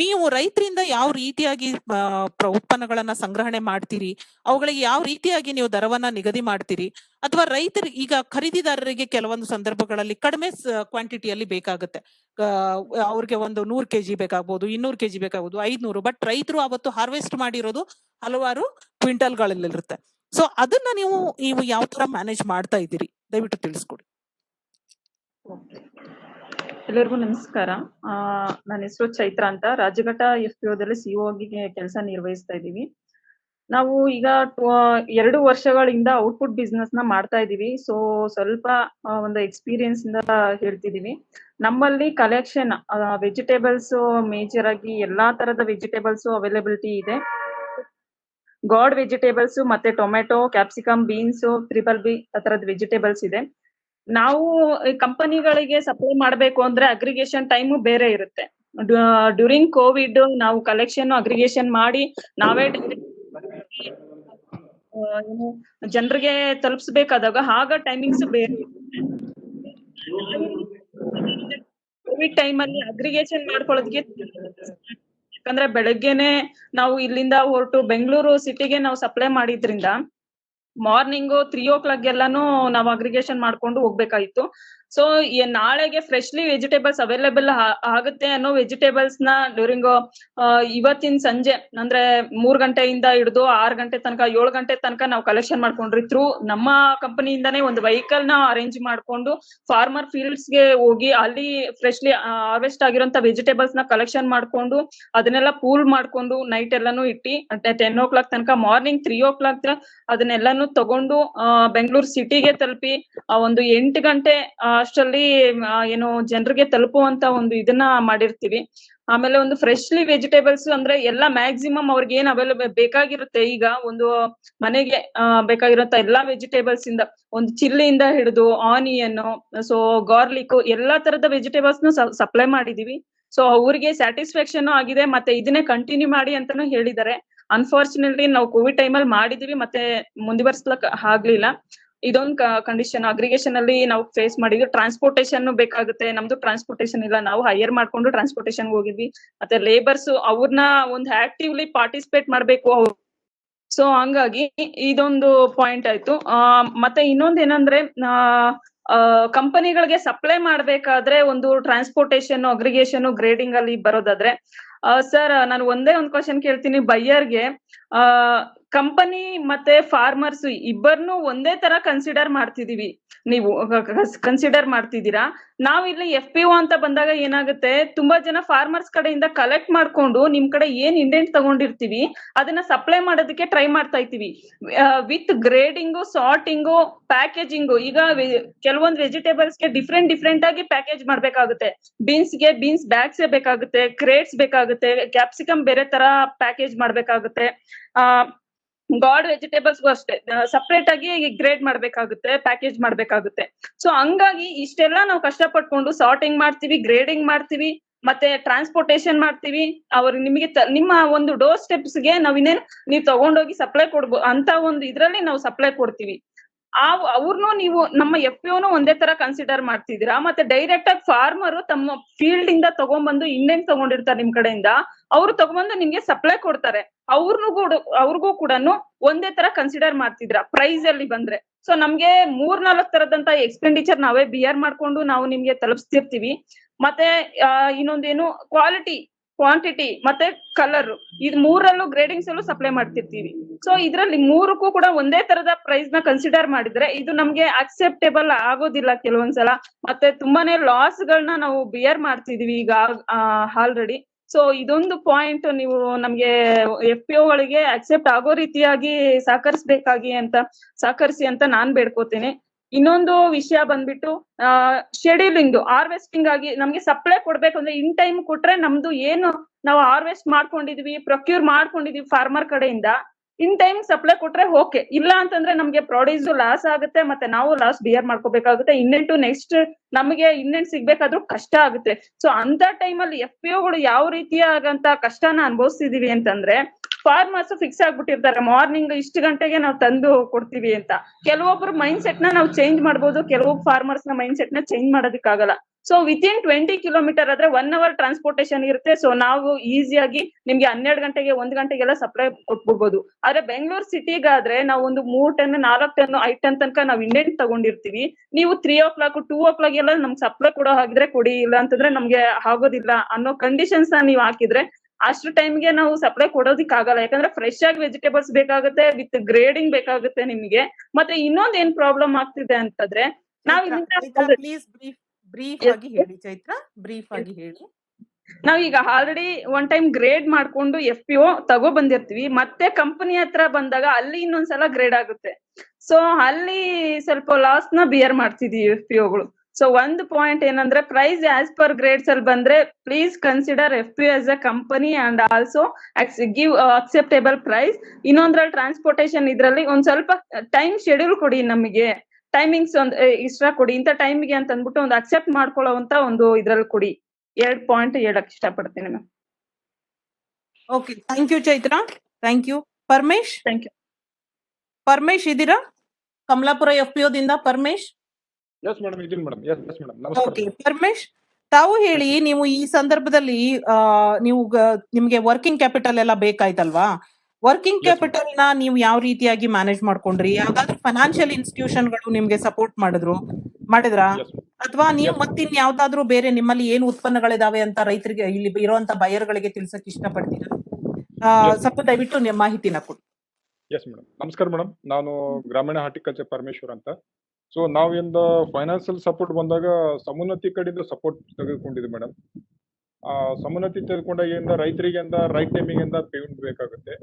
ನೀವು ರೈತರಿಂದ ಯಾವ ರೀತಿಯಾಗಿ ಉತ್ಪನ್ನಗಳನ್ನ ಸಂಗ್ರಹಣೆ ಮಾಡ್ತೀರಿ, ಅವುಗಳಿಗೆ ಯಾವ ರೀತಿಯಾಗಿ ನೀವು ದರವನ್ನ ನಿಗದಿ ಮಾಡ್ತೀರಿ, ಅಥವಾ ರೈತರಿಗೆ ಈಗ ಖರೀದಿದಾರರಿಗೆ ಕೆಲವೊಂದು ಸಂದರ್ಭಗಳಲ್ಲಿ ಕಡಿಮೆ ಕ್ವಾಂಟಿಟಿಯಲ್ಲಿ ಬೇಕಾಗುತ್ತೆ, ಅವ್ರಿಗೆ ಒಂದು 100 kg ಬೇಕಾಗ್ಬೋದು, 200 kg ಬೇಕಾಗ್ಬೋದು, 500, ಬಟ್ ರೈತರು ಅವತ್ತು ಹಾರ್ವೆಸ್ಟ್ ಮಾಡಿರೋದು ಹಲವಾರು ಕ್ವಿಂಟಲ್ಗಳಲ್ಲಿರುತ್ತೆ. ಸೊ ಅದನ್ನ ನೀವು ಯಾವ ತರ ಮ್ಯಾನೇಜ್ ಮಾಡ್ತಾ ಇದ್ದೀರಿ, ದಯವಿಟ್ಟು ತಿಳಿಸ್ಕೊಡಿ. ಎಲ್ಲರಿಗೂ ನಮಸ್ಕಾರ. ನನ್ನ ಹೆಸರು ಚೈತ್ರ ಅಂತ, ರಾಜಘಟ್ಟ FPOದಲ್ಲಿ CO ಆಗಿ ಕೆಲಸ ನಿರ್ವಹಿಸ್ತಾ ಇದ್ದೀವಿ. ನಾವು ಈಗ 2 ವರ್ಷಗಳಿಂದ ಔಟ್ಪುಟ್ ಬಿಸ್ನೆಸ್ ನ ಮಾಡ್ತಾ ಇದೀವಿ. ಸೊ ಸ್ವಲ್ಪ ಒಂದು ಎಕ್ಸ್ಪೀರಿಯನ್ಸ್ ಇಂದ ಹೇಳ್ತಿದೀವಿ. ನಮ್ಮಲ್ಲಿ ಕಲೆಕ್ಷನ್ ವೆಜಿಟೇಬಲ್ಸ್ ಮೇಜರ್ ಆಗಿ ಎಲ್ಲಾ ತರದ ವೆಜಿಟೇಬಲ್ಸ್ ಅವೈಲಬಿಲಿಟಿ ಇದೆ. ಗಾಡ್ ವೆಜಿಟೇಬಲ್ಸ್ ಮತ್ತೆ tomato, capsicum, beans, triple B ಆ ತರದ ವೆಜಿಟೇಬಲ್ಸ್ ಇದೆ. ನಾವು ಕಂಪನಿಗಳಿಗೆ ಸಪ್ಲೈ ಮಾಡ್ಬೇಕು ಅಂದ್ರೆ ಅಗ್ರಿಗೇಷನ್ ಟೈಮು ಬೇರೆ ಇರುತ್ತೆ. ಡ್ಯೂರಿಂಗ್ ಕೋವಿಡ್ ನಾವು ಕಲೆಕ್ಷನ್ ಅಗ್ರಿಗೇಷನ್ ಮಾಡಿ ನಾವೇ ಜನರಿಗೆ ತಲುಪಿಸ್ಬೇಕಾದಾಗ ಆಗ ಟೈಮಿಂಗ್ಸ್ ಬೇರೆ ಇರುತ್ತೆ. ಕೋವಿಡ್ ಟೈಮ್ ಅಲ್ಲಿ ಅಗ್ರಿಗೇಷನ್ ಮಾಡ್ಕೊಳ್ಳೋದಕ್ಕೆ, ಯಾಕಂದ್ರೆ ಬೆಳಗ್ಗೆನೆ ನಾವು ಇಲ್ಲಿಂದ ಹೊರಟು ಬೆಂಗಳೂರು ಸಿಟಿಗೆ ನಾವು ಸಪ್ಲೈ ಮಾಡಿದ್ರಿಂದ ಮಾರ್ನಿಂಗ್ 3 o'clock ಎಲ್ಲಾನು ನಾವು ಅಗ್ರಿಗೇಷನ್ ಮಾಡ್ಕೊಂಡು ಹೋಗ್ಬೇಕಾಯ್ತು. ಸೊ ನಾಳೆಗೆ ಫ್ರೆಶ್ಲಿ ವೆಜಿಟೇಬಲ್ಸ್ ಅವೈಲೇಬಲ್ ಆಗುತ್ತೆ ಅನ್ನೋ ವೆಜಿಟೇಬಲ್ಸ್ ನ ಡ್ಯೂರಿಂಗ್ ಇವತ್ತಿನ ಸಂಜೆ ಅಂದ್ರೆ 3 ಗಂಟೆಯಿಂದ ಹಿಡಿದು 6 ಗಂಟೆ ತನಕ 7 ಗಂಟೆ ತನಕ ನಾವು ಕಲೆಕ್ಷನ್ ಮಾಡ್ಕೊಂಡ್ರಿ. ಥ್ರೂ ನಮ್ಮ ಕಂಪನಿಯಿಂದಾನೇ ಒಂದು ವೆಹಿಕಲ್ ನ ಅರೇಂಜ್ ಮಾಡ್ಕೊಂಡು ಫಾರ್ಮರ್ ಫೀಲ್ಡ್ಸ್ ಗೆ ಹೋಗಿ ಅಲ್ಲಿ ಫ್ರೆಶ್ಲಿ ಹಾರ್ವೆಸ್ಟ್ ಆಗಿರೋಂತ ವೆಜಿಟೇಬಲ್ಸ್ ನ ಕಲೆಕ್ಷನ್ ಮಾಡ್ಕೊಂಡು ಅದನ್ನೆಲ್ಲ ಪೂಲ್ ಮಾಡ್ಕೊಂಡು ನೈಟ್ ಎಲ್ಲಾನು ಇಟ್ಟಿ 10 o'clock ತನಕ ಮಾರ್ನಿಂಗ್ 3 o'clock ಅದನ್ನೆಲ್ಲಾನು ತಗೊಂಡು ಬೆಂಗಳೂರು ಸಿಟಿಗೆ ತಲುಪಿ ಒಂದು 8 ಗಂಟೆ ಅಷ್ಟರಲ್ಲಿ ಏನು ಜನರಿಗೆ ತಲುಪುವಂತ ಒಂದು ಇದನ್ನ ಮಾಡಿರ್ತೀವಿ. ಆಮೇಲೆ ಒಂದು ಫ್ರೆಶ್ಲಿ ವೆಜಿಟೇಬಲ್ಸ್ ಅಂದ್ರೆ ಎಲ್ಲ ಮ್ಯಾಕ್ಸಿಮಮ್ ಅವ್ರಿಗೆ ಏನ್ ಅವೈಲೇಬಲ್ ಬೇಕಾಗಿರುತ್ತೆ, ಈಗ ಒಂದು ಮನೆಗೆ ಬೇಕಾಗಿರುವಂತ ಎಲ್ಲಾ ವೆಜಿಟೇಬಲ್ಸ್ ಇಂದ ಒಂದು ಚಿಲ್ಲಿಯಿಂದ ಹಿಡಿದು ಆನಿಯನ್, ಸೊ ಗಾರ್ಲಿಕ್ ಎಲ್ಲಾ ತರದ ವೆಜಿಟೇಬಲ್ಸ್ ಸಪ್ಲೈ ಮಾಡಿದೀವಿ. ಸೊ ಅವ್ರಿಗೆ ಸ್ಯಾಟಿಸ್ಫ್ಯಾಕ್ಷನ್ ಆಗಿದೆ, ಮತ್ತೆ ಇದನ್ನೇ ಕಂಟಿನ್ಯೂ ಮಾಡಿ ಅಂತಾನು ಹೇಳಿದ್ದಾರೆ. ಅನ್ಫಾರ್ಚುನೇಟ್ಲಿ ನಾವು ಕೋವಿಡ್ ಟೈಮಲ್ಲಿ ಮಾಡಿದೀವಿ, ಮತ್ತೆ ಮುಂದುವರ್ಸ್ಲಕ್ ಆಗ್ಲಿಲ್ಲ. ಇದೊಂದು ಕಂಡೀಷನ್ ಅಗ್ರಿಗೇಷನ್ ಅಲ್ಲಿ ನಾವು ಫೇಸ್ ಮಾಡಿದ್ವಿ. ಟ್ರಾನ್ಸ್ಪೋರ್ಟೇಷನ್ ಬೇಕಾಗುತ್ತೆ, ನಮ್ದು ಟ್ರಾನ್ಸ್ಪೋರ್ಟೇಷನ್ ಇಲ್ಲ, ನಾವು ಹೈಯರ್ ಮಾಡ್ಕೊಂಡು ಟ್ರಾನ್ಸ್ಪೋರ್ಟೇಷನ್ ಹೋಗಿದ್ವಿ. ಮತ್ತೆ ಲೇಬರ್ಸ್ ಅವ್ರನ್ನ ಒಂದು ಆಕ್ಟಿವ್ಲಿ ಪಾರ್ಟಿಸಿಪೇಟ್ ಮಾಡ್ಬೇಕು. ಸೊ ಹಂಗಾಗಿ ಇದೊಂದು ಪಾಯಿಂಟ್ ಆಯ್ತು. ಮತ್ತೆ ಇನ್ನೊಂದ್ ಏನಂದ್ರೆ ಕಂಪನಿಗಳಿಗೆ ಸಪ್ಲೈ ಮಾಡ್ಬೇಕಾದ್ರೆ ಒಂದು ಟ್ರಾನ್ಸ್ಪೋರ್ಟೇಷನ್, ಅಗ್ರಿಗೇಷನ್, ಗ್ರೇಡಿಂಗ್ ಅಲ್ಲಿ ಬರೋದಾದ್ರೆ ಸರ್ ನಾನು ಒಂದೇ ಒಂದು ಕ್ವಶನ್ ಕೇಳ್ತೀನಿ ಬಯ್ಯರ್ಗೆ. ಕಂಪನಿ ಮತ್ತೆ ಫಾರ್ಮರ್ಸ್ ಇಬ್ಬರನ್ನು ಒಂದೇ ತರ ಕನ್ಸಿಡರ್ ಮಾಡ್ತಿದೀವಿ, ನೀವು ಕನ್ಸಿಡರ್ ಮಾಡ್ತಿದ್ದೀರಾ? ನಾವಿಲ್ಲಿ FPO ಅಂತ ಬಂದಾಗ ಏನಾಗುತ್ತೆ, ತುಂಬಾ ಜನ ಫಾರ್ಮರ್ಸ್ ಕಡೆಯಿಂದ ಕಲೆಕ್ಟ್ ಮಾಡ್ಕೊಂಡು ನಿಮ್ ಕಡೆ ಏನ್ ಇಂಡೆಂಟ್ ತಗೊಂಡಿರ್ತೀವಿ ಅದನ್ನ ಸಪ್ಲೈ ಮಾಡೋದಕ್ಕೆ ಟ್ರೈ ಮಾಡ್ತಾ ಇರ್ತೀವಿ. With grading, sorting, packaging. ಈಗ ಕೆಲವೊಂದು ವೆಜಿಟೇಬಲ್ಸ್ಗೆ ಡಿಫ್ರೆಂಟ್ ಆಗಿ ಪ್ಯಾಕೇಜ್ ಮಾಡ್ಬೇಕಾಗುತ್ತೆ. ಬೀನ್ಸ್ಗೆ ಬೀನ್ಸ್ ಬ್ಯಾಗ್ಸ್ ಬೇಕಾಗುತ್ತೆ, ಕ್ರೇಟ್ಸ್ ಬೇಕಾಗುತ್ತೆ, ಕ್ಯಾಪ್ಸಿಕಮ್ ಬೇರೆ ತರ ಪ್ಯಾಕೇಜ್ ಮಾಡ್ಬೇಕಾಗುತ್ತೆ. ಗಾಡ್ ವೆಜಿಟೇಬಲ್ಸ್ಗೂ ಅಷ್ಟೇ ಸಪ್ರೇಟ್ ಆಗಿ ಗ್ರೇಡ್ ಮಾಡ್ಬೇಕಾಗುತ್ತೆ, ಪ್ಯಾಕೇಜ್ ಮಾಡ್ಬೇಕಾಗುತ್ತೆ. ಸೊ ಹಂಗಾಗಿ ಇಷ್ಟೆಲ್ಲ ನಾವು ಕಷ್ಟಪಟ್ಕೊಂಡು ಸಾರ್ಟಿಂಗ್ ಮಾಡ್ತೀವಿ, ಗ್ರೇಡಿಂಗ್ ಮಾಡ್ತೀವಿ, ಮತ್ತೆ ಟ್ರಾನ್ಸ್ಪೋರ್ಟೇಷನ್ ಮಾಡ್ತೀವಿ. ನಿಮಗೆ ನಿಮ್ಮ ಒಂದು ಡೋರ್ ಸ್ಟೆಪ್ಸ್ಗೆ ನಾವ್ ಇನ್ನೇನು ನೀವು ತಗೊಂಡೋಗಿ ಸಪ್ಲೈ ಕೊಡ್ಬೋದು ಅಂತ ಒಂದು ಇದ್ರಲ್ಲಿ ನಾವು ಸಪ್ಲೈ ಕೊಡ್ತೀವಿ. ಅವ್ರನ್ನು ನೀವು ನಮ್ಮ FPOನು ಒಂದೇ ತರ ಕನ್ಸಿಡರ್ ಮಾಡ್ತಿದ್ದೀರಾ? ಮತ್ತೆ ಡೈರೆಕ್ಟ್ ಆಗಿ ಫಾರ್ಮರ್ ತಮ್ಮ ಫೀಲ್ಡ್ ಇಂದ ತಗೊಂಡ್ಬಂದು ಇಂಡೆಂಟ್ ತಗೊಂಡಿರ್ತಾರೆ ನಿಮ್ ಕಡೆಯಿಂದ, ಅವ್ರು ತಗೊಂಡ್ಬಂದು ನಿಮ್ಗೆ ಸಪ್ಲೈ ಕೊಡ್ತಾರೆ. ಅವ್ರಿಗೂ ಕೂಡ ಒಂದೇ ತರ ಕನ್ಸಿಡರ್ ಮಾಡ್ತಿದ್ರ ಪ್ರೈಸ್ ಅಲ್ಲಿ ಬಂದ್ರೆ? ಸೊ ನಮ್ಗೆ 3-4 ತರದಂತ ಎಕ್ಸ್ಪೆಂಡಿಚರ್ ನಾವೇ ಬಿಯರ್ ಮಾಡ್ಕೊಂಡು ನಾವು ನಿಮ್ಗೆ ತಲುಪಿಸ್ತಿರ್ತೀವಿ. ಮತ್ತೆ ಇನ್ನೊಂದೇನು ಕ್ವಾಲಿಟಿ, ಕ್ವಾಂಟಿಟಿ ಮತ್ತೆ ಕಲರ್, ಇದು 3ರಲ್ಲೂ ಗ್ರೇಡಿಂಗ್ಸ್ ಅಲ್ಲೂ ಸಪ್ಲೈ ಮಾಡ್ತಿರ್ತೀವಿ. ಸೊ ಇದ್ರಲ್ಲಿ 3ಕ್ಕೂ ಕೂಡ ಒಂದೇ ತರದ ಪ್ರೈಸ್ ನ ಕನ್ಸಿಡರ್ ಮಾಡಿದ್ರೆ ಇದು ನಮ್ಗೆ ಅಕ್ಸೆಪ್ಟೇಬಲ್ ಆಗೋದಿಲ್ಲ ಕೆಲವೊಂದ್ಸಲ. ಮತ್ತೆ ತುಂಬಾನೇ ಲಾಸ್ ಗಳನ್ನ ನಾವು ಬಿಯರ್ ಮಾಡ್ತಿದೀವಿ ಈಗ ಆಲ್ರೆಡಿ. ಸೊ ಇದೊಂದು ಪಾಯಿಂಟ್ ನೀವು ನಮ್ಗೆ FPO ಗಳಿಗೆ ಅಕ್ಸೆಪ್ಟ್ ಆಗೋ ರೀತಿಯಾಗಿ ಸಹಕರಿಸಿ ಅಂತ ನಾನ್ ಬೇಡ್ಕೋತೀನಿ. ಇನ್ನೊಂದು ವಿಷಯ ಬಂದ್ಬಿಟ್ಟು ಶೆಡ್ಯೂಲಿಂಗ್ ಹಾರ್ವೆಸ್ಟಿಂಗ್ ಆಗಿ ನಮ್ಗೆ ಸಪ್ಲೈ ಕೊಡ್ಬೇಕು ಅಂದ್ರೆ ಇನ್ ಟೈಮ್ ಕೊಟ್ರೆ ನಮ್ದು ಏನು ನಾವು ಹಾರ್ವೆಸ್ಟ್ ಮಾಡ್ಕೊಂಡಿದೀವಿ, ಪ್ರೊಕ್ಯೂರ್ ಮಾಡ್ಕೊಂಡಿದೀವಿ ಫಾರ್ಮರ್ ಕಡೆಯಿಂದ ಇನ್ ಟೈಮ್ ಸಪ್ಲೈ ಕೊಟ್ರೆ ಓಕೆ. ಇಲ್ಲ ಅಂತಂದ್ರೆ ನಮ್ಗೆ ಪ್ರೊಡ್ಯೂಸ್ ಲಾಸ್ ಆಗುತ್ತೆ, ಮತ್ತೆ ನಾವು ಲಾಸ್ ಬಿಯರ್ ಮಾಡ್ಕೋಬೇಕಾಗುತ್ತೆ. ಇನ್ನೆಂಟು ನೆಕ್ಸ್ಟ್ ನಮಗೆ ಇನ್ನೆಂಟ್ ಸಿಗ್ಬೇಕಾದ್ರೂ ಕಷ್ಟ ಆಗುತ್ತೆ. ಸೊ ಅಂತ ಟೈಮಲ್ಲಿ FPOಗಳು ಯಾವ ರೀತಿಯಾಗಂತ ಕಷ್ಟನ ಅನುಭವಿಸ್ತಿದೀವಿ ಅಂತಂದ್ರೆ, ಫಾರ್ಮರ್ಸ್ ಫಿಕ್ಸ್ ಆಗ್ಬಿಟ್ಟಿರ್ತಾರೆ ಮಾರ್ನಿಂಗ್ ಇಷ್ಟು ಗಂಟೆಗೆ ನಾವು ತಂದು ಕೊಡ್ತೀವಿ ಅಂತ. ಕೆಲವೊಬ್ರು ಮೈಂಡ್ ಸೆಟ್ ನ ನಾವು ಚೇಂಜ್ ಮಾಡ್ಬೋದು, ಕೆಲವೊಬ್ಬ ಫಾರ್ಮರ್ಸ್ ನ ಮೈಂಡ್ ಸೆಟ್ ನ ಚೇಂಜ್ ಮಾಡೋದಕ್ಕಾಗಲ್ಲ. ಸೊ ವಿತಿನ್ 20 ಕಿಲೋಮೀಟರ್ ಆದ್ರೆ 1 hour ಟ್ರಾನ್ಸ್ಪೋರ್ಟೇಶನ್ ಇರುತ್ತೆ. ಸೊ ನಾವು ಈಸಿಯಾಗಿ ನಿಮ್ಗೆ 12 ಗಂಟೆಗೆ 1 ಗಂಟೆಗೆಲ್ಲ ಸಪ್ಲೈ ಕೊಟ್ಬಿಡ್ಬೋದು. ಆದ್ರೆ ಬೆಂಗಳೂರು ಸಿಟಿಗಾದ್ರೆ ನಾವು ಒಂದು 3 ಟನ್ 4 ಟನ್ 5 ಟನ್ ತನಕ ನಾವು ಇಂಡೆಂಟ್ ತಗೊಂಡಿರ್ತೀವಿ. ನೀವು 3 o'clock 2 o'clock ಎಲ್ಲ ನಮ್ಗೆ ಸಪ್ಲೈ ಕೊಡೋ ಹಾಗಿದ್ರೆ ಕೊಡಿ, ಇಲ್ಲ ಅಂತಂದ್ರೆ ನಮ್ಗೆ ಆಗೋದಿಲ್ಲ ಅನ್ನೋ ಕಂಡೀಷನ್ಸ್ ನ ನೀವು ಹಾಕಿದ್ರೆ ಅಷ್ಟು ಟೈಮ್ಗೆ ನಾವು ಸಪ್ಲೈ ಕೊಡೋದಿಕ್ ಆಗಲ್ಲ. ಯಾಕಂದ್ರೆ ಫ್ರೆಶ್ ಆಗಿ ವೆಜಿಟೇಬಲ್ಸ್ ಬೇಕಾಗುತ್ತೆ, ವಿತ್ ಗ್ರೇಡಿಂಗ್ ಬೇಕಾಗುತ್ತೆ ನಿಮ್ಗೆ. ಮತ್ತೆ ಇನ್ನೊಂದ್ ಏನ್ ಪ್ರಾಬ್ಲಮ್ ಆಗ್ತಿದೆ ಅಂತಂದ್ರೆ ನಾವ್ ಪ್ಲೀಸ್ ಬ್ರೀಫ್ ಆಗಿ ಹೇಳಿ ಚೈತ್ರ, ಬ್ರೀಫ್ ಆಗಿ ಹೇಳಿ. ನಾವೀಗ ಆಲ್ರೆಡಿ ಒನ್ ಟೈಮ್ ಗ್ರೇಡ್ ಮಾಡ್ಕೊಂಡು FPO ತಗೋ ಬಂದಿರ್ತೀವಿ, ಮತ್ತೆ ಕಂಪನಿ ಹತ್ರ ಬಂದಾಗ ಅಲ್ಲಿ ಇನ್ನೊಂದ್ಸಲ ಗ್ರೇಡ್ ಆಗುತ್ತೆ. ಸೊ ಅಲ್ಲಿ ಸ್ವಲ್ಪ ಲಾಸ್ ನ ಬಿಯರ್ ಮಾಡ್ತಿದೀವಿ FPOಗಳು. ಸೊ ಒಂದು ಪಾಯಿಂಟ್ ಏನಂದ್ರೆ ಪ್ರೈಸ್ ಆಸ್ ಪರ್ ಗ್ರೇಡ್ಸ್ ಅಲ್ಲಿ ಬಂದ್ರೆ please consider FPO as a company and also give acceptable price. ಇನ್ನೊಂದ್ರಲ್ಲಿ ಟ್ರಾನ್ಸ್ಪೋರ್ಟೇಶನ್ ಇದ್ರಲ್ಲಿ ಒಂದ್ ಸ್ವಲ್ಪ ಟೈಮ್ ಶೆಡ್ಯೂಲ್ ಕೊಡಿ, ನಮಗೆ ಟೈಮಿಂಗ್ಸ್ ಒಂದ್ ಇಷ್ಟ ಕೊಡಿ, ಇಂಥ ಟೈಮ್ಗೆ ಅಂತ ಅಂದ್ಬಿಟ್ಟು ಒಂದು ಅಕ್ಸೆಪ್ಟ್ ಮಾಡ್ಕೊಳ್ಳೋವಂತ ಒಂದು ಇದ್ರಲ್ಲಿ ಕೊಡಿ. 2 ಪಾಯಿಂಟ್ ಹೇಳಕ್ ಇಷ್ಟಪಡ್ತೀನಿ ma'am. Okay, thank you Chaitra, thank you. Paramesh, thank you. Paramesh ಇದ್ದೀರಾ? ಕಮಲಾಪುರ FPO ದಿಂದ ಪರಮೇಶ್. ಎಸ್ ಮೇಡಮ್, ಇದೀನಿ ಮೇಡಮ್. ಎಸ್ ಮೇಡಮ್, ನಮಸ್ಕಾರ. ಓಕೆ ಪರಮೇಶ್, ತಾವು ಹೇಳಿ, ನೀವು ಈ ಸಂದರ್ಭದಲ್ಲಿ ನಿಮ್ಗೆ ವರ್ಕಿಂಗ್ ಕ್ಯಾಪಿಟಲ್ ಎಲ್ಲ ಬೇಕಾಯ್ತಲ್ವಾ? ವರ್ಕಿಂಗ್ ಕ್ಯಾಪಿಟಲ್ ನ ನೀವು ಯಾವ ರೀತಿಯಾಗಿ ಮ್ಯಾನೇಜ್ ಮಾಡ್ಕೊಂಡ್ರಿ? ಯಾವ್ದಾದ್ರು ಫೈನಾನ್ಷಿಯಲ್ ಇನ್ಸ್ಟಿಟ್ಯೂಷನ್ಗಳು ನಿಮ್ಗೆ ಸಪೋರ್ಟ್ ಮಾಡಿದ್ರಾ? ಅಥವಾ ನೀವು ಮತ್ತಿನ್ ಯಾವ್ದಾದ್ರು ಬೇರೆ ನಿಮ್ಮಲ್ಲಿ ಏನು ಉತ್ಪನ್ನಗಳಿದಾವೆ ಅಂತ ರೈತರಿಗೆ, ಇಲ್ಲಿ ಇರುವಂತ ಬಯರ್ಗಳಿಗೆ ತಿಳ್ಸಕ್ ಇಷ್ಟಪಡ್ತೀರಾ? ಸ್ವಲ್ಪ ದಯವಿಟ್ಟು ನಿಮ್ಮ ಮಾಹಿತಿನ ಕೊಡಿ. ಎಸ್ ಮೇಡಮ್, ನಮಸ್ಕಾರ ಮೇಡಮ್. ನಾನು ಗ್ರಾಮೀಣ ಹಾರ್ಟಿಕಲ್ಚರ್ ಪರಮೇಶ್ವರ್ ಅಂತ. ಸೊ ನಾವಿಂದ ಫೈನಾನ್ಷಿಯಲ್ ಸಪೋರ್ಟ್ ಬಂದಾಗ ಸಮುನ್ನತಿ ಕಡೆಯಿಂದ ಸಪೋರ್ಟ್ ತೆಗೆದುಕೊಂಡಿದ್ವಿ ಮೇಡಮ್. ಸಮುನ್ನತಿ ತೆಗೆದುಕೊಂಡಾಗಿಂದ ರೈತರಿಗೆ ರೈಟ್ ಟೈಮಿಂಗ್ ಪೇಮೆಂಟ್ ಬೇಕಾಗುತ್ತೆ.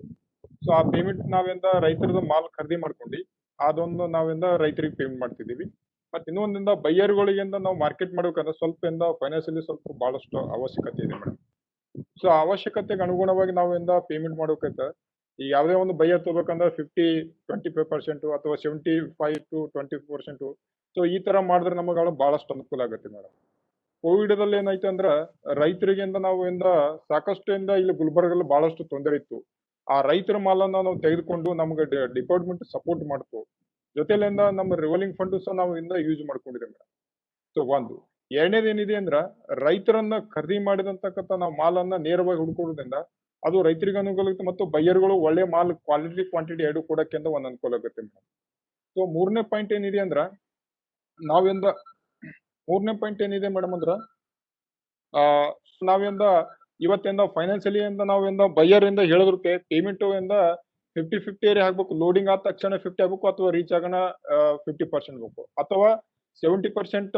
ಸೊ ಆ ಪೇಮೆಂಟ್ ನಾವಿಂದ ರೈತರದ ಮಾಲ್ ಖರೀದಿ ಮಾಡ್ಕೊಂಡು ಅದೊಂದು ನಾವಿಂದ ರೈತರಿಗೆ ಪೇಮೆಂಟ್ ಮಾಡ್ತಿದೀವಿ. ಮತ್ತೆ ಇನ್ನೊಂದಿಂದ ಬೈಯರ್ಗಳಿಗೆ ನಾವು ಮಾರ್ಕೆಟ್ ಮಾಡ್ಬೇಕಂದ್ರೆ ಸ್ವಲ್ಪ ಫೈನಾನ್ಷಿಯಲಿ ಸ್ವಲ್ಪ ಬಹಳಷ್ಟು ಅವಶ್ಯಕತೆ ಇದೆ ಮೇಡಮ್. ಸೊ ಆ ಅವಶ್ಯಕತೆಗೆ ಅನುಗುಣವಾಗಿ ನಾವಿಂದ ಪೇಮೆಂಟ್ ಮಾಡ್ಬೇಕಂತ ಈ ಯಾವುದೇ ಒಂದು ಬೈಯರ್ ತಗೋಬೇಕಂದ್ರೆ 50-25% ಅಥವಾ 75 to 20%. ಸೊ ಈ ತರ ಮಾಡಿದ್ರೆ ನಮಗೆ ಬಹಳಷ್ಟು ಅನುಕೂಲ ಆಗುತ್ತೆ ಮೇಡಮ್. ಕೋವಿಡ್ ದಲ್ಲಿ ಏನಾಯ್ತು ಅಂದ್ರ ರೈತರಿಗೆ ನಾವು ಸಾಕಷ್ಟು ಇಲ್ಲಿ ಗುಲ್ಬರ್ಗಲ್ಲಿ ಬಹಳಷ್ಟು ತೊಂದರೆ ಇತ್ತು. ಆ ರೈತರ ಮಾಲನ್ನ ನಾವು ತೆಗೆದುಕೊಂಡು ನಮ್ಗೆ ಡಿಪಾರ್ಟ್ಮೆಂಟ್ ಸಪೋರ್ಟ್ ಮಾಡ್ತು. ಜೊತೆಲಿಂದ ನಮ್ಮ ರಿವಾಲ್ವಿಂಗ್ ಫಂಡ್ ಸಹ ನಾವು ಯೂಸ್ ಮಾಡ್ಕೊಂಡಿದ್ದೇವೆ ಮೇಡಮ್. ಸೊ ಒಂದು ಎರಡನೇದು ಏನಿದೆ ಅಂದ್ರ ರೈತರನ್ನ ಖರೀದಿ ಮಾಡಿದಂತಕ್ಕಂಥ ನಾವು ಮಾಲನ್ನ ನೇರವಾಗಿ ಹುಡ್ಕೊಡೋದ್ರಿಂದ ಅದು ರೈತರಿಗೆ ಅನುಕೂಲ ಆಗುತ್ತೆ ಮತ್ತು ಬೈಯರ್ಗಳು ಒಳ್ಳೆ ಮಾಲ್ ಕ್ವಾಲಿಟಿ ಕ್ವಾಂಟಿಟಿ ಎರಡು ಕೊಡಕ್ಕೆ ಒಂದು ಅನುಕೂಲ ಆಗುತ್ತೆ ಮೇಡಮ್. ಸೊ ಮೂರನೇ ಪಾಯಿಂಟ್ ಏನಿದೆ ಅಂದ್ರ ಏನಿದೆ ಮೇಡಮ್ ಅಂದ್ರ ನಾವಿಂದ ಇವತ್ತಿಂದ ಫೈನಾನ್ಷಿಯಲಿ ನಾವಿಂದ ಬೈಯರ್ ಇಂದ ಹೇಳಿದ್ರಕ್ಕೆ ಪೇಮೆಂಟ್ 50-50 ಹಾಕ್ಬೇಕು. ಲೋಡಿಂಗ್ ಆದ ತಕ್ಷಣ 50 ಆಗ್ಬೇಕು, ಅಥವಾ ರೀಚ್ ಆಗೋಣ 50% ಬೇಕು, ಅಥವಾ 70%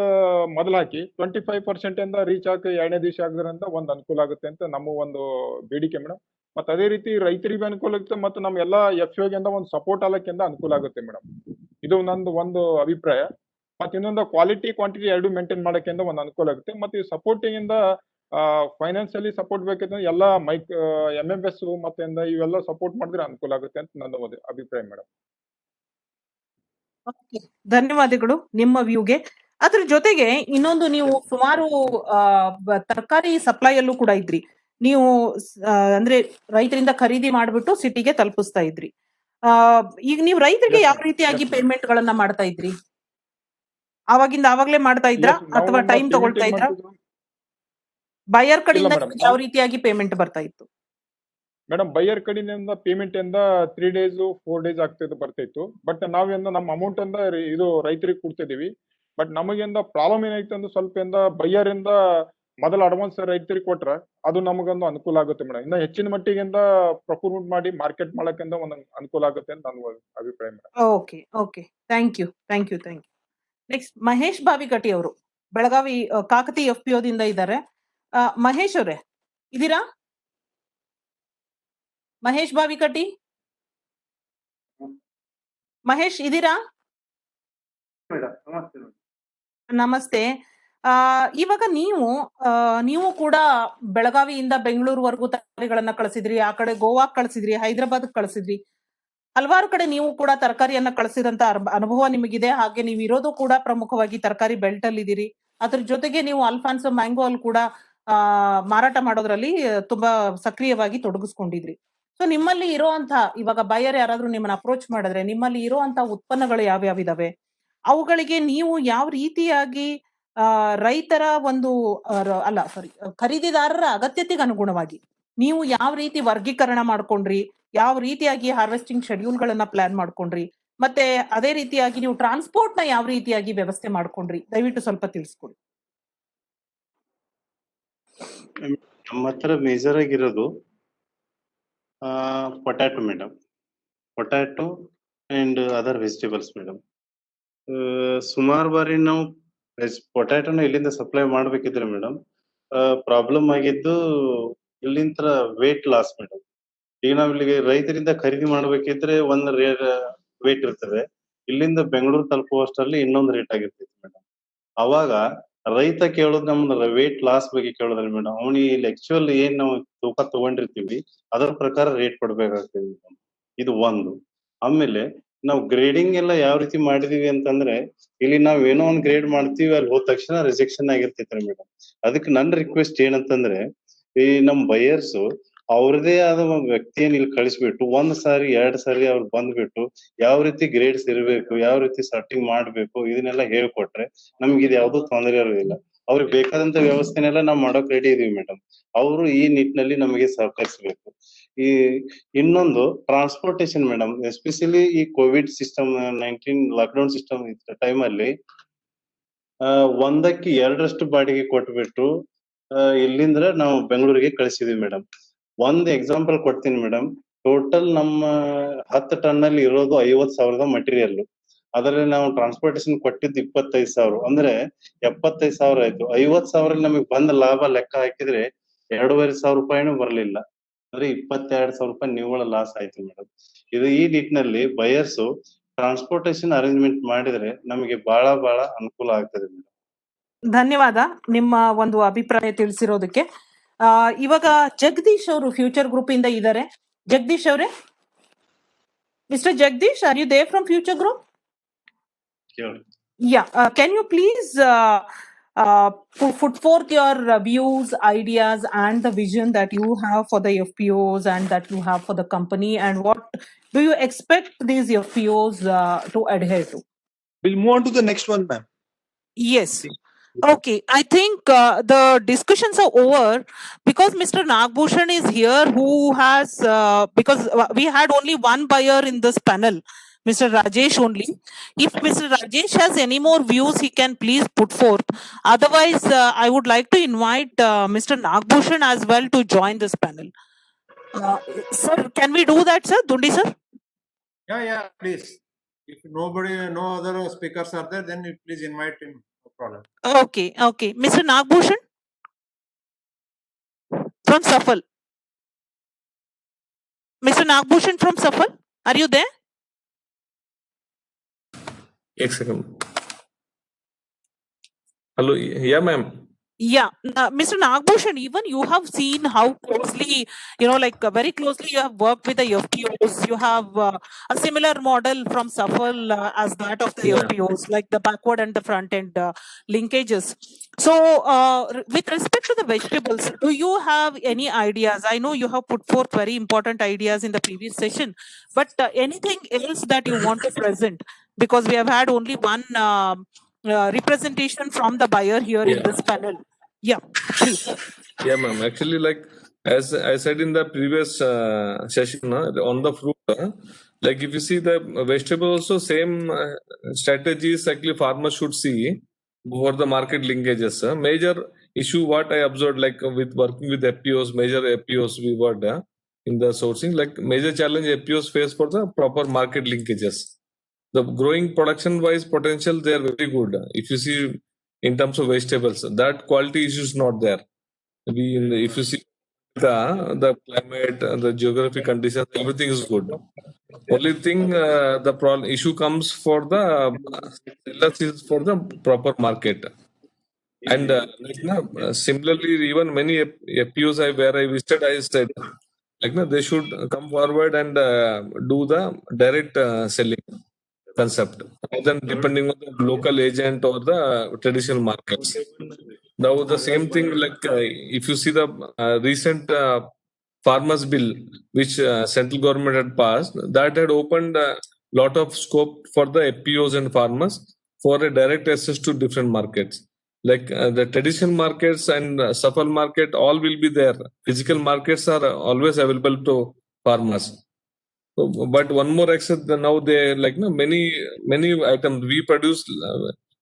ಮೊದಲು ಹಾಕಿ 25% ರೀಚ್ ಆಗಿ 2ನೇ ದಿವಸ ಆಗದ್ರಿಂದ ಒಂದು ಅನುಕೂಲ ಆಗುತ್ತೆ ಅಂತ ನಮ್ಮ ಒಂದು ಬೇಡಿಕೆ ಮೇಡಮ್. ಮತ್ತೆ ಅದೇ ರೀತಿ ರೈತರಿಗೆ ಅನುಕೂಲ ಆಗುತ್ತೆ ಮತ್ತು ನಮ್ಮ ಎಲ್ಲಾ FPOಗೆ ಒಂದು ಸಪೋರ್ಟ್ ಆಗಕ್ಕಿಂತ ಅನುಕೂಲ ಆಗುತ್ತೆ ಮೇಡಮ್. ಇದು ನಂದು ಒಂದು ಅಭಿಪ್ರಾಯ. ಮತ್ತೆ ಇನ್ನೊಂದು ಕ್ವಾಲಿಟಿ ಕ್ವಾಂಟಿಟಿ ಎರಡು ಮೇಂಟೈನ್ ಮಾಡಕ್ಕೆ ಒಂದು ಅನುಕೂಲ ಆಗುತ್ತೆ. ಮತ್ತೆ ಈ ಸಪೋರ್ಟಿಂಗ್ ಇಂದ ಫೈನಾನ್ಷಿಯಲಿ ಸಪೋರ್ಟ್ ಬೇಕಂದ್ರೆ ಎಲ್ಲ MMS ಮತ್ತೆ ಇವೆಲ್ಲ ಸಪೋರ್ಟ್ ಮಾಡಿದ್ರೆ ಅನುಕೂಲ ಆಗುತ್ತೆ ಅಂತ ನನ್ನ ಒಂದು ಅಭಿಪ್ರಾಯ ಮೇಡಮ್. ಧನ್ಯವಾದಗಳು ನಿಮ್ಮ ವ್ಯೂಗೆ. ಅದ್ರ ಜೊತೆಗೆ ಇನ್ನೊಂದು, ನೀವು ಸುಮಾರು ತರಕಾರಿ ಸಪ್ಲೈಯಲ್ಲೂ ಕೂಡ ಇದ್ರಿ. ನೀವು ಅಂದ್ರೆ ರೈತರಿಂದ ಖರೀದಿ ಮಾಡ್ಬಿಟ್ಟು ಸಿಟಿಗೆ ತಲುಪಿಸ್ತಾ ಇದ್ರಿ. ಈಗ ನೀವು ರೈತರಿಗೆ ಯಾವ ರೀತಿಯಾಗಿ ಪೇಮೆಂಟ್ ಗಳನ್ನ ಮಾಡ್ತಾ ಇದ್ರಿ? ಆವಾಗಿಂದ ಆವಾಗ್ಲೇ ಮಾಡ್ತಾ ಇದ್ರಾ ಅಥವಾ ಟೈಮ್ ತಗೊಳ್ತಾ ಇದ್ರಾ? ಬೈಯರ್ ಕಡೆಯಿಂದ ಯಾವ ರೀತಿಯಾಗಿ ಪೇಮೆಂಟ್ ಬರ್ತಾ ಇತ್ತು ಮೇಡಮ್? ಬೈಯರ್ ಕಡೆಯಿಂದ ಪೇಮೆಂಟ್ 3 days 4 days ಬರ್ತಾ ಇತ್ತು. ಬಟ್ ನಮ್ಮ ಅಮೌಂಟ್ ಇದು ರೈತರಿಗೆ ಕೊಡ್ತಿದೀವಿ. ಬಟ್ ನಮಗಿಂದ ಪ್ರಾಬ್ಲಮ್ ಏನಾಯ್ತು ಅಂದ್ರೆ ಸ್ವಲ್ಪ ಬೈಯರ್ ಇಂದ ಮೊದಲ ಅಡ್ವಾನ್ಸ್ ರೈತರಿಗೆ ಕೊಟ್ರ ಅದು ನಮಗೊಂದು ಅನುಕೂಲ ಆಗುತ್ತೆ ಮೇಡಮ್. ಇನ್ನ ಹೆಚ್ಚಿನ ಮಟ್ಟಿಗೆ ಪ್ರೊಕ್ಯೂರ್ಮೆಂಟ್ ಮಾಡಿ ಮಾರ್ಕೆಟ್ ಮಾಡಕ್ಕೆ ಒಂದು ಅನುಕೂಲ ಆಗುತ್ತೆ ಅಂತ ನನ್ನ ಅಭಿಪ್ರಾಯ madam. Okay, thank you. Next Mahesh Bavikatti ಅವರು ಬೆಳಗಾವಿ ಕಾಕತಿ FPO ದಿಂದ ಇದ್ದಾರೆ. ಮಹೇಶ್ ಅವರೇ ಇದ್ದೀರಾ? ಮಹೇಶ್ ಬಾವಿಕಟ್ಟಿ, ಮಹೇಶ್ ಇದೀರಾ? ನಮಸ್ತೆ. ಇವಾಗ ನೀವು ಕೂಡ ಬೆಳಗಾವಿಯಿಂದ ಬೆಂಗಳೂರುವರೆಗೂ ತರಕಾರಿಗಳನ್ನ ಕಳಿಸಿದ್ರಿ, ಆ ಕಡೆ ಗೋವಾಕ್ ಕಳಿಸಿದ್ರಿ, ಹೈದರಾಬಾದ್ ಕಳಿಸಿದ್ರಿ, ಹಲವಾರು ಕಡೆ ನೀವು ಕೂಡ ತರಕಾರಿಯನ್ನ ಕಳಿಸಿದಂತ ಅನುಭವ ನಿಮಗಿದೆ. ಹಾಗೆ ನೀವು ಇರೋದು ಕೂಡ ಪ್ರಮುಖವಾಗಿ ತರಕಾರಿ ಬೆಲ್ಟ್ ಅಲ್ಲಿ ಇದೀರಿ. ಅದ್ರ ಜೊತೆಗೆ ನೀವು ಅಲ್ಫಾನ್ಸೋ ಮ್ಯಾಂಗೋ ಅಲ್ಲಿ ಕೂಡ ಮಾರಾಟ ಮಾಡೋದ್ರಲ್ಲಿ ತುಂಬಾ ಸಕ್ರಿಯವಾಗಿ ತೊಡಗಿಸ್ಕೊಂಡಿದ್ರಿ. ಸೊ ನಿಮ್ಮಲ್ಲಿ ಇರುವಂತ ಇವಾಗ ಬಯರ್ ಯಾರಾದ್ರೂ ನಿಮ್ಮನ್ನ ಅಪ್ರೋಚ್ ಮಾಡಿದ್ರೆ ನಿಮ್ಮಲ್ಲಿ ಇರುವಂತ ಉತ್ಪನ್ನಗಳು ಯಾವ್ಯಾವಿದಾವೆ, ಅವುಗಳಿಗೆ ನೀವು ಯಾವ ರೀತಿಯಾಗಿ ರೈತರ ಒಂದು ಖರೀದಿದಾರರ ಅಗತ್ಯತೆಗೆ ಅನುಗುಣವಾಗಿ ನೀವು ಯಾವ ರೀತಿ ವರ್ಗೀಕರಣ ಮಾಡ್ಕೊಂಡ್ರಿ, ಯಾವ ರೀತಿಯಾಗಿ ಹಾರ್ವೆಸ್ಟಿಂಗ್ ಶೆಡ್ಯೂಲ್ ಗಳನ್ನ ಪ್ಲಾನ್ ಮಾಡ್ಕೊಂಡ್ರಿ, ಮತ್ತೆ ಅದೇ ರೀತಿಯಾಗಿ ನೀವು ಟ್ರಾನ್ಸ್ಪೋರ್ಟ್ ನ ಯಾವ ರೀತಿಯಾಗಿ ವ್ಯವಸ್ಥೆ ಮಾಡ್ಕೊಂಡ್ರಿ, ದಯವಿಟ್ಟು ಸ್ವಲ್ಪ ತಿಳಿಸ್ಕೊಡಿ. ನಮ್ಮ ಹತ್ರ ಮೇಜರ್ ಆಗಿರೋದು potato madam, potato and other vegetables madam. ಸುಮಾರು ಬಾರಿ ನಾವು ಪೊಟ್ಯಾಟೊನ ಇಲ್ಲಿಂದ ಸಪ್ಲೈ ಮಾಡ್ಬೇಕಿದ್ರೆ ಮೇಡಮ್ ಪ್ರಾಬ್ಲಮ್ ಆಗಿದ್ದು ಇಲ್ಲಿಂದ ವೇಟ್ ಲಾಸ್ ಮೇಡಮ್. ಈಗ ನಾವ್ ಇಲ್ಲಿಗೆ ರೈತರಿಂದ ಖರೀದಿ ಮಾಡ್ಬೇಕಿದ್ರೆ ಒಂದ್ ವೇಟ್ ಇರ್ತದೆ, ಇಲ್ಲಿಂದ ಬೆಂಗಳೂರು ತಲುಪುವಷ್ಟರಲ್ಲಿ ಇನ್ನೊಂದು ರೇಟ್ ಆಗಿರ್ತೈತಿ ಮೇಡಮ್. ಅವಾಗ ರೈತ ಕೇಳೋದು ನಮ್ದು ವೇಟ್ ಲಾಸ್ ಬಗ್ಗೆ ಕೇಳೋದ್ರಿ ಮೇಡಮ್. ಅವನಿಗೆ ಇಲ್ಲಿ ಆಕ್ಚುಯಲ್ ಏನ್ ನಾವು ತೂಕ ತಗೊಂಡಿರ್ತೀವಿ ಅದರ ಪ್ರಕಾರ ರೇಟ್ ಕೊಡ್ಬೇಕಾಗ್ತದೆ ಮೇಡಮ್. ಇದು ಒಂದು. ಆಮೇಲೆ ನಾವು ಗ್ರೇಡಿಂಗ್ ಎಲ್ಲ ಯಾವ ರೀತಿ ಮಾಡಿದೀವಿ ಅಂತಂದ್ರೆ, ಇಲ್ಲಿ ನಾವ್ ಏನೋ ಒಂದ್ ಗ್ರೇಡ್ ಮಾಡ್ತೀವಿ, ಅಲ್ಲಿ ಹೋದ ತಕ್ಷಣ ರಿಜೆಕ್ಷನ್ ಆಗಿರ್ತೈತ್ರಿ ಮೇಡಮ್. ಅದಕ್ಕೆ ನನ್ ರಿಕ್ವೆಸ್ಟ್ ಏನಂತಂದ್ರೆ, ಈ ನಮ್ ಬಯರ್ಸ್ ಅವ್ರದೇ ಆದ ವ್ಯಕ್ತಿಯನ್ನ ಇಲ್ಲಿ ಕಳಿಸ್ಬಿಟ್ಟು 1 ಸಾರಿ 2 ಸಾರಿ ಅವ್ರು ಬಂದ್ಬಿಟ್ಟು ಯಾವ ರೀತಿ ಗ್ರೇಡ್ಸ್ ಇರಬೇಕು, ಯಾವ ರೀತಿ ಸರ್ಟಿಂಗ್ ಮಾಡ್ಬೇಕು ಇದನ್ನೆಲ್ಲ ಹೇಳ್ಕೊಟ್ರೆ ನಮ್ಗೆ ಇದು ಯಾವ್ದು ತೊಂದರೆ ಇರೋದಿಲ್ಲ. ಅವ್ರಿಗೆ ಬೇಕಾದಂತ ವ್ಯವಸ್ಥೆನೆಲ್ಲ ನಾವ್ ಮಾಡಕ್ ರೆಡಿ ಇದೀವಿ ಮೇಡಮ್. ಅವರು ಈ ನಿಟ್ಟಿನಲ್ಲಿ ನಮಗೆ ಸಹಕರಿಸಬೇಕು. ಈ ಇನ್ನೊಂದು ಟ್ರಾನ್ಸ್ಪೋರ್ಟೇಶನ್ ಮೇಡಮ್, ಎಸ್ಪೆಷಲಿ ಈ Covid system 19 lockdown system time ಅಲ್ಲಿ 1ಕ್ಕೆ 2ರಷ್ಟು ಬಾಡಿಗೆ ಕೊಟ್ಬಿಟ್ಟು ಇಲ್ಲಿಂದ ನಾವು ಬೆಂಗಳೂರಿಗೆ ಕಳಿಸಿದ್ವಿ ಮೇಡಮ್. ಒಂದ್ ಎಕ್ಸಾಂಪಲ್ ಕೊಡ್ತೀನಿ ಮೇಡಮ್. ಟೋಟಲ್ ನಮ್ಮ 10 ಟನ್ ಅಲ್ಲಿ ಇರೋದು 50,000 ಮಟೀರಿಯಲ್. ಅದರಲ್ಲಿ ನಾವು ಟ್ರಾನ್ಸ್ಪೋರ್ಟೇಶನ್ ಕೊಟ್ಟಿದ್ದು 25,000, ಅಂದ್ರೆ 75,000 ಆಯ್ತು. 50,000 ನಮಗೆ ಬಂದ ಲಾಭ ಲೆಕ್ಕ ಹಾಕಿದ್ರೆ 2,500 ರೂಪಾಯಿನೂ ಬರ್ಲಿಲ್ಲ, ಅಂದ್ರೆ 22,000 ರೂಪಾಯಿ ನಿವ್ವಳ ಲಾಸ್ ಆಯ್ತು ಮೇಡಮ್. ಇದು ಈ ನಿಟ್ಟಿನಲ್ಲಿ ಬಯರ್ಸ್ ಟ್ರಾನ್ಸ್ಪೋರ್ಟೇಶನ್ ಅರೇಂಜ್ಮೆಂಟ್ ಮಾಡಿದ್ರೆ ನಮಗೆ ಬಹಳ ಅನುಕೂಲ ಆಗ್ತದೆ ಮೇಡಮ್. ಧನ್ಯವಾದ ನಿಮ್ಮ ಒಂದು ಅಭಿಪ್ರಾಯ ತಿಳಿಸಿರೋದಕ್ಕೆ. ಇವಾಗ ಜಗದೀಶ್ ಅವರು ಫ್ಯೂಚರ್ ಗ್ರೂಪ್ ಇಂದ ಇದ್ದಾರೆ. ಜಗದೀಶ್ ಅವರೇ, mister Jagadish, are you there from Future Group? Yeah, can you please put forth your views, ideas and the vision that you have for the FPOs and that you have for the company, and what do you expect these FPOs to adhere to? We'll move on to the next one, ma'am. Yes. Okay, I think the discussions are over because Mr. Nagbhushan is here, who has because we had only one buyer in this panel, Mr. Rajesh only. If Mr. Rajesh has any more views, he can please put forth. Otherwise, I would like to invite Mr. Nagbhushan as well to join this panel. Sir, can we do that, sir? Dundi sir? Yeah, please. If no other speakers are there, then you please invite him. No problem. Okay. Mr. Nagbhushan from Safal. Mr. Nagbhushan from Safal, are you there? एक second. Hello, yeah, ma'am. Yeah, Mr. Nagbhushan, even you have seen how closely, very closely you have worked with the FPOs. You have a similar model from Safal as that of the FPOs, like the backward and the front end linkages. So, with respect to the vegetables, do you have any ideas? I know you have put forth very important ideas in the previous session, but anything else that you want to present? Because we have had only one representation from the buyer here in this panel. Yeah, please. Yeah, ma'am. Actually, like as I said in the previous session on the fruit, like if you see the vegetable also same strategies actually farmers should see for the market linkages. Major issue what I observed, like with working with FPOs, major FPOs we worked in the sourcing, like major challenge FPOs face for the proper market linkages. The growing production wise potential, they are very good. If you see in terms of vegetables, that quality issue is not there. If you see the climate, the geographic conditions, everything is good. Only thing, the problem issue comes for the sellers is for the proper market. And similarly, even many FPOs where I visited, I said they should come forward and do the direct selling concept rather than depending on the local agent or the traditional markets. Now the same thing, if you see the recent farmers bill which central government had passed, that had opened a lot of scope for the FPOs and farmers for a direct access to different markets. The traditional markets and supply market, all will be there. Physical markets are always available to farmers. So, but one more access, now they many items we produce.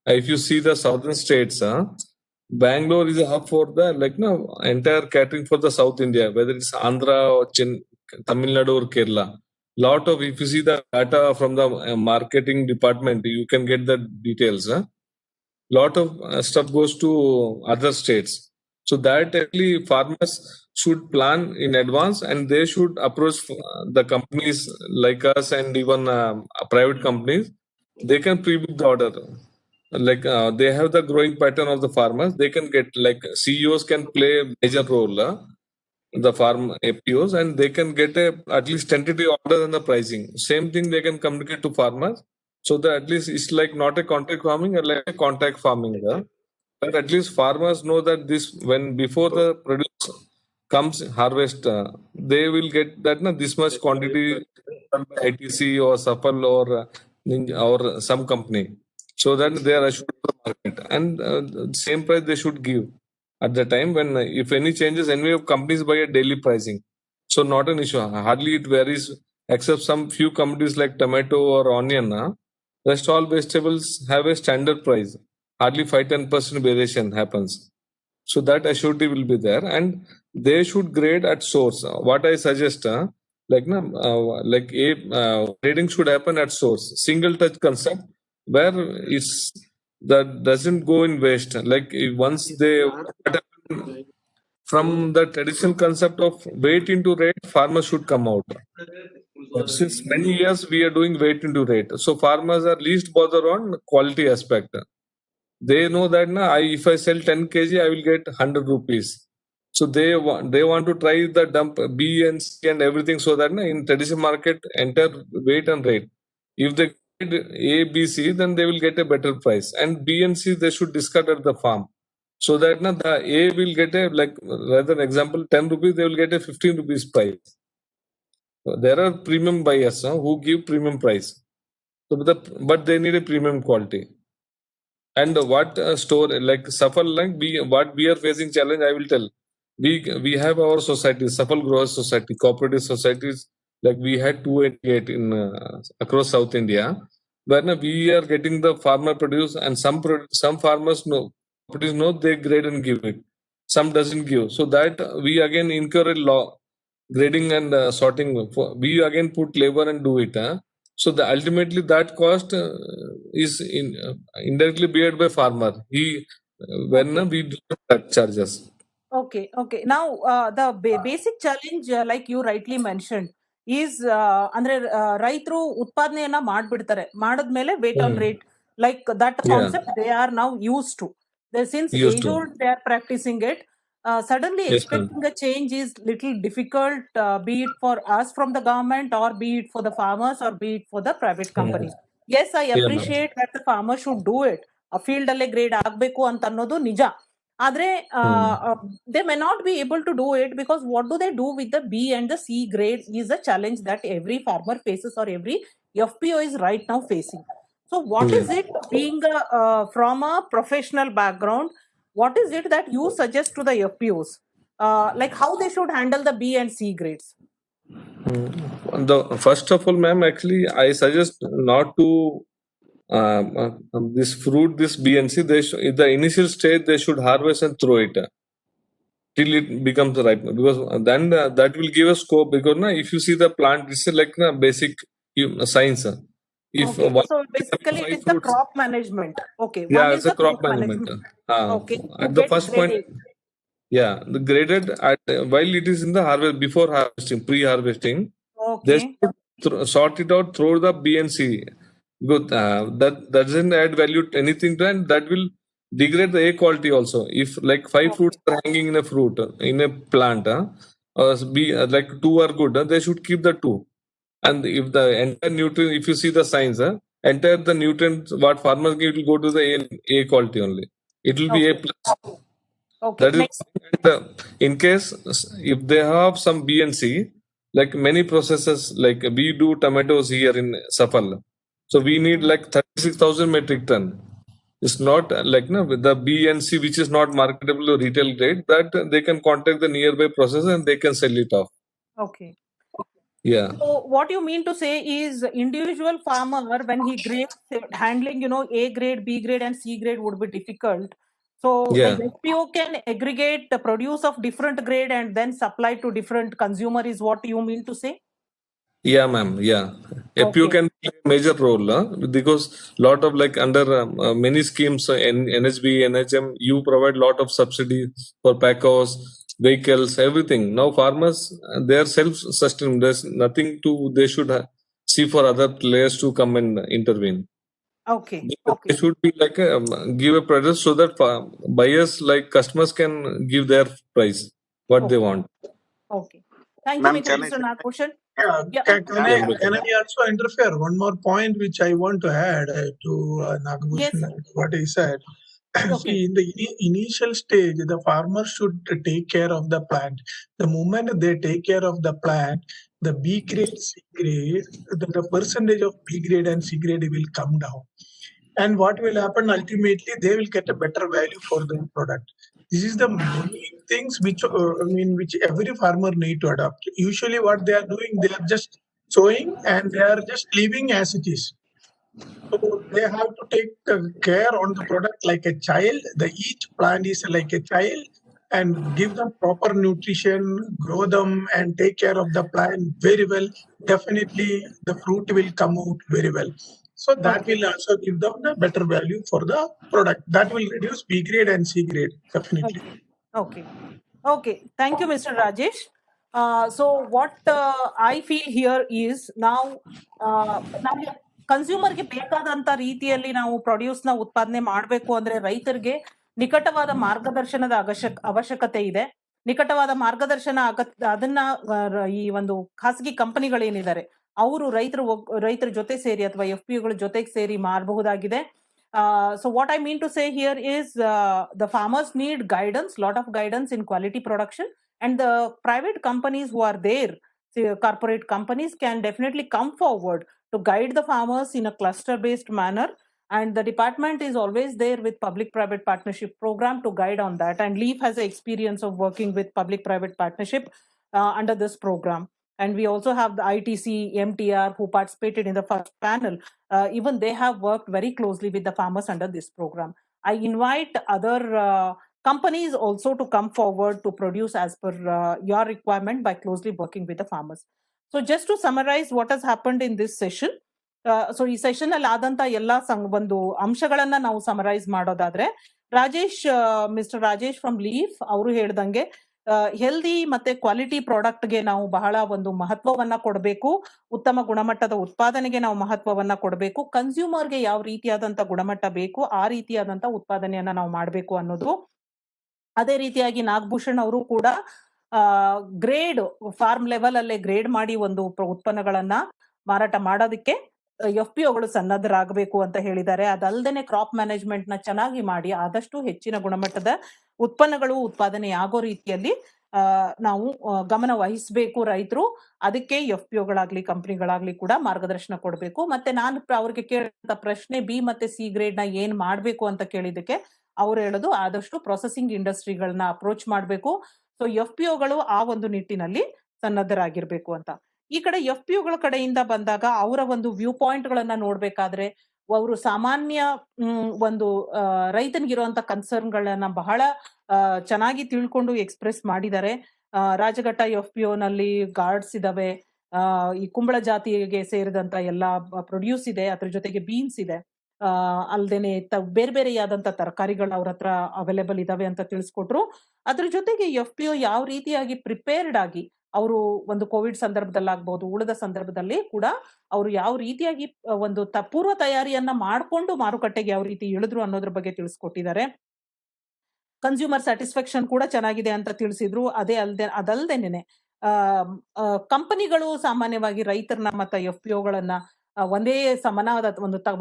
If you see the southern states, Bangalore is a hub for the entire catering for the South India, whether it's Andhra or Tamil Nadu or Kerala. Lot of, if you see the data from the marketing department, you can get the details. Lot of stuff goes to other states. So that actually farmers should plan in advance, and they should approach the companies like us and even private companies. They can pre-book the order. They have the growing pattern of the farmers. They can get CEOs can play a major role. The farm FPOs, and they can get at least tentative order on the pricing. Same thing they can communicate to farmers, so that at least it's not a contract farming or like a contact farming. But at least farmers know that this, when before the produce comes harvest, they will get that this much quantity by ITC or Safal or some company, so that they are assured of the market, and same price they should give at the time when if any changes, anyway companies buy a daily pricing, so not an issue. Hardly it varies except some few commodities like tomato or onion. Rest all vegetables have a standard price. Hardly 5-10% variation happens. So that assurity will be there, and they should grade at source. What I suggest, grading should happen at source. Single touch concept where it's that doesn't go in waste. Once they from the traditional concept of weight into rate, farmers should come out. Since many years we are doing weight into rate, so farmers are least bothered on quality aspect. They know that if I sell 10 kg, I will get 100 rupees. So they want to try the dump B and C and everything, so that in traditional market enter weight and rate. If they get A, B, C, then they will get a better price. And B and C they should discard at the farm, so that the A will get a rather example 10 rupees, they will get a 15 rupees price. So there are premium buyers who give premium price, but they need a premium quality. And what store Safal, what we are facing challenge, I will tell. We have our societies, Safal Growers Society, cooperative societies, we had 288 in across South India, where we are getting the farmer produce, and some farmers they grade and give it. Some doesn't give. So that we again incur a law grading and sorting. We again put labor and do it. So ultimately that cost is indirectly beared by farmer. When we do that charges. Okay. Now, the basic challenge, like you rightly mentioned, is ಅಂದ್ರೆ ರೈತರು ಉತ್ಪಾದನೆಯನ್ನ ಮಾಡ್ಬಿಡ್ತಾರೆ, ಮಾಡದ್ಮೇಲೆ wait on rate, like that concept they are now used to. Since age old they are practicing it. Suddenly expecting a change is little difficult, be it for us from the government, or be it for the farmers, or be it for the private companies. Yes, I appreciate that the farmer should do it. A field alle grade agbeku anta annodu nija. Adre they may not be able to do it, because what do they do with the B and the C grade is a challenge that every farmer faces, or every FPO is right now facing. So what is it, being from a professional background, what is it that you suggest to the FPOs, like how they should handle the B and C grades? First of all, ma'am, actually I suggest not to this fruit, this B and C, in the initial stage they should harvest and throw it till it becomes ripe, because then that will give a scope. Because if you see the plant, it's like basic science. So basically it is the crop management. Okay. Yeah, it's a crop management. Okay. At the first point, Yeah, the graded while it is in the harvest, before harvesting, pre-harvesting, they Okay. should sort it out through the BNC. Good. That doesn't add value to anything to, and that will degrade the A quality also. If like 5 fruits are hanging in a fruit in a plant, like 2 are good, they should keep the 2. And if the entire nutrient, if you see the signs, entire the nutrients what farmers give will go to the A quality only. It will be A Okay. plus. Okay. That is, Next. and, in case if they have some BNC, like many processes, like we do tomatoes here in Safal, so we need like 36,000 metric ton. It's not like with the BNC which is not marketable retail grade, that they can contact the nearby processor and they can sell it off. Okay. Yeah. So what you mean to say is individual farmer, when he grades, handling, A grade, B grade and C grade would be difficult. So Yeah. the FPO can aggregate the produce of different grade and then supply to different consumer is what you mean to say? Yeah, ma'am. Yeah, FPO Okay. can play a major role because lot of like under many schemes, NHB, NHM, you provide lot of subsidy for packers, vehicles, everything. Now farmers, they are self-sustained. There's nothing to they should see for other players to come and intervene. Okay. They Okay. should be like give a price so that buyers, like customers, can give their price what they Okay. want. Okay. Thank you, Ma'am, can I Mr. Nagbhushan. Yeah, Yeah. can I also interfere? One more point which I want to add to Nagbhushan Yes. and what he said. Okay. See, in the initial stage, the farmer should take care of the plant. The moment they take care of the plant, the B grade, C grade, the percentage of B grade and C grade will come down. And what will happen ultimately, they will get a better value for their product. This is the many things which which every farmer need to adopt. Usually, what they are doing, they are just sowing and they are just leaving as it is. So they have to take care on the product like a child. Each plant is like a child, and give them proper nutrition, grow them, and take care of the plant very well. Definitely, the fruit will come out very well. So that will also give them the better value for the product. That will reduce B grade and C grade, definitely. Okay. Okay. Thank you, Mr. Rajesh. So what I feel here is now ನಮಗೆ ಕನ್ಸ್ಯೂಮರ್ಗೆ ಬೇಕಾದಂತ ರೀತಿಯಲ್ಲಿ ನಾವು produce ನ ಉತ್ಪಾದನೆ ಮಾಡಬೇಕು ಅಂದ್ರೆ ರೈತರಿಗೆ ನಿಕಟವಾದ ಮಾರ್ಗದರ್ಶನದ ಅವಶ್ಯಕತೆ ಇದೆ. ನಿಕಟವಾದ ಮಾರ್ಗದರ್ಶನ ಅದನ್ನ ಈ ಒಂದು ಖಾಸಗಿ ಕಂಪನಿಗಳೇನಿದ್ದಾರೆ ಅವರು ರೈತರ ಜೊತೆ ಸೇರಿ ಅಥವಾ FPOಗಳ ಜೊತೆಗೆ ಸೇರಿ ಮಾಡಬಹುದಾಗಿದೆ. So what I mean to say here is the farmers need guidance, lot of guidance in quality production, and the private companies who are there, corporate companies, can definitely come forward to guide the farmers in a cluster-based manner. And the department is always there with public-private partnership program to guide on that. And LEAF has an experience of working with public-private partnership under this program. And we also have the ITC, MTR, who participated in the first panel. Even they have worked very closely with the farmers under this program. I invite other companies also to come forward to produce as per your requirement by closely working with the farmers. So just to summarize what has happened in this session, so ಈ session ಅಲ್ಲಿ ಆದಂತ ಎಲ್ಲಾ ಒಂದು ಅಂಶಗಳನ್ನ ನಾವು summarise ಮಾಡೋದಾದ್ರೆ, mister Rajesh from leaf ಅವರು ಹೇಳ್ದಂಗೆ ಹೆಲ್ದಿ ಮತ್ತೆ ಕ್ವಾಲಿಟಿ ಪ್ರಾಡಕ್ಟ್ ಗೆ ನಾವು ಬಹಳ ಒಂದು ಮಹತ್ವವನ್ನ ಕೊಡಬೇಕು. ಉತ್ತಮ ಗುಣಮಟ್ಟದ ಉತ್ಪಾದನೆಗೆ ನಾವು ಮಹತ್ವವನ್ನ ಕೊಡಬೇಕು. ಕನ್ಸ್ಯೂಮರ್ಗೆ ಯಾವ ರೀತಿಯಾದಂತ ಗುಣಮಟ್ಟ ಬೇಕು ಆ ರೀತಿಯಾದಂತ ಉತ್ಪಾದನೆಯನ್ನ ನಾವು ಮಾಡಬೇಕು ಅನ್ನೋದು. ಅದೇ ರೀತಿಯಾಗಿ ನಾಗಭೂಷಣ್ ಅವರು ಕೂಡ ಗ್ರೇಡ್ ಫಾರ್ಮ್ ಲೆವೆಲ್ ಅಲ್ಲೇ ಗ್ರೇಡ್ ಮಾಡಿ ಒಂದು ಉತ್ಪನ್ನಗಳನ್ನ ಮಾರಾಟ ಮಾಡೋದಕ್ಕೆ FPOಗಳು ಸನ್ನದ್ಧರಾಗಬೇಕು ಅಂತ ಹೇಳಿದ್ದಾರೆ. ಅದಲ್ಲದೆ ಕ್ರಾಪ್ ಮ್ಯಾನೇಜ್ಮೆಂಟ್ ನ ಚೆನ್ನಾಗಿ ಮಾಡಿ ಆದಷ್ಟು ಹೆಚ್ಚಿನ ಗುಣಮಟ್ಟದ ಉತ್ಪನ್ನಗಳು ಉತ್ಪಾದನೆ ಆಗೋ ರೀತಿಯಲ್ಲಿ ನಾವು ಗಮನ ವಹಿಸಬೇಕು ರೈತರು. ಅದಕ್ಕೆ FPOಗಳಾಗ್ಲಿ ಕಂಪನಿಗಳಾಗ್ಲಿ ಕೂಡ ಮಾರ್ಗದರ್ಶನ ಕೊಡಬೇಕು. ಮತ್ತೆ ನಾನು ಅವ್ರಿಗೆ ಕೇಳಿದ ಪ್ರಶ್ನೆ B ಮತ್ತೆ C ಗ್ರೇಡ್ ನ ಏನ್ ಮಾಡ್ಬೇಕು ಅಂತ ಕೇಳಿದಕ್ಕೆ ಅವ್ರು ಹೇಳೋದು ಆದಷ್ಟು ಪ್ರೊಸೆಸಿಂಗ್ ಇಂಡಸ್ಟ್ರಿಗಳನ್ನ ಅಪ್ರೋಚ್ ಮಾಡ್ಬೇಕು. ಸೊ FPOಗಳು ಆ ಒಂದು ನಿಟ್ಟಿನಲ್ಲಿ ಸನ್ನದ್ಧರಾಗಿರ್ಬೇಕು ಅಂತ. ಈ ಕಡೆ FPOಗಳ ಕಡೆಯಿಂದ ಬಂದಾಗ ಅವರ ಒಂದು ವ್ಯೂ ಪಾಯಿಂಟ್ ಗಳನ್ನ ನೋಡ್ಬೇಕಾದ್ರೆ ಅವರು ಸಾಮಾನ್ಯ ಒಂದು ರೈತನಿಗಿರುವಂತ ಕನ್ಸರ್ನ್ ಗಳನ್ನ ಬಹಳ ಚೆನ್ನಾಗಿ ತಿಳ್ಕೊಂಡು ಎಕ್ಸ್ಪ್ರೆಸ್ ಮಾಡಿದ್ದಾರೆ. ರಾಜಘಟ್ಟ FPO ನಲ್ಲಿ ಗಾರ್ಡ್ಸ್ ಇದಾವೆ, ಈ ಕುಂಬಳ ಜಾತಿಗೆ ಸೇರಿದಂತ ಎಲ್ಲಾ ಪ್ರೊಡ್ಯೂಸ್ ಇದೆ, ಅದ್ರ ಜೊತೆಗೆ ಬೀನ್ಸ್ ಇದೆ, ಅಲ್ದೇನೆ ಬೇರೆ ಬೇರೆಯಾದಂತ ತರಕಾರಿಗಳು ಅವ್ರ ಹತ್ರ ಅವೈಲೇಬಲ್ ಇದಾವೆ ಅಂತ ತಿಳಿಸ್ಕೊಟ್ರು. ಅದ್ರ ಜೊತೆಗೆ FPO ಯಾವ ರೀತಿಯಾಗಿ ಪ್ರಿಪೇರ್ಡ್ ಆಗಿ ಅವರು ಒಂದು ಕೋವಿಡ್ ಸಂದರ್ಭದಲ್ಲಾಗ್ಬಹುದು, ಉಳಿದ ಸಂದರ್ಭದಲ್ಲಿ ಕೂಡ ಅವರು ಯಾವ ರೀತಿಯಾಗಿ ಒಂದು ಪೂರ್ವ ತಯಾರಿಯನ್ನ ಮಾಡ್ಕೊಂಡು ಮಾರುಕಟ್ಟೆಗೆ ಯಾವ ರೀತಿ ಇಳಿದ್ರು ಅನ್ನೋದ್ರ ಬಗ್ಗೆ ತಿಳಿಸ್ಕೊಟ್ಟಿದ್ದಾರೆ. ಕನ್ಸ್ಯೂಮರ್ ಸ್ಯಾಟಿಸ್ಫ್ಯಾಕ್ಷನ್ ಕೂಡ ಚೆನ್ನಾಗಿದೆ ಅಂತ ತಿಳಿಸಿದ್ರು. ಅದಲ್ದೇನೆ ಕಂಪನಿಗಳು ಸಾಮಾನ್ಯವಾಗಿ ರೈತರನ್ನ ಮತ್ತೆ FPOಗಳನ್ನ ಒಂದೇ ಸಮನಾದ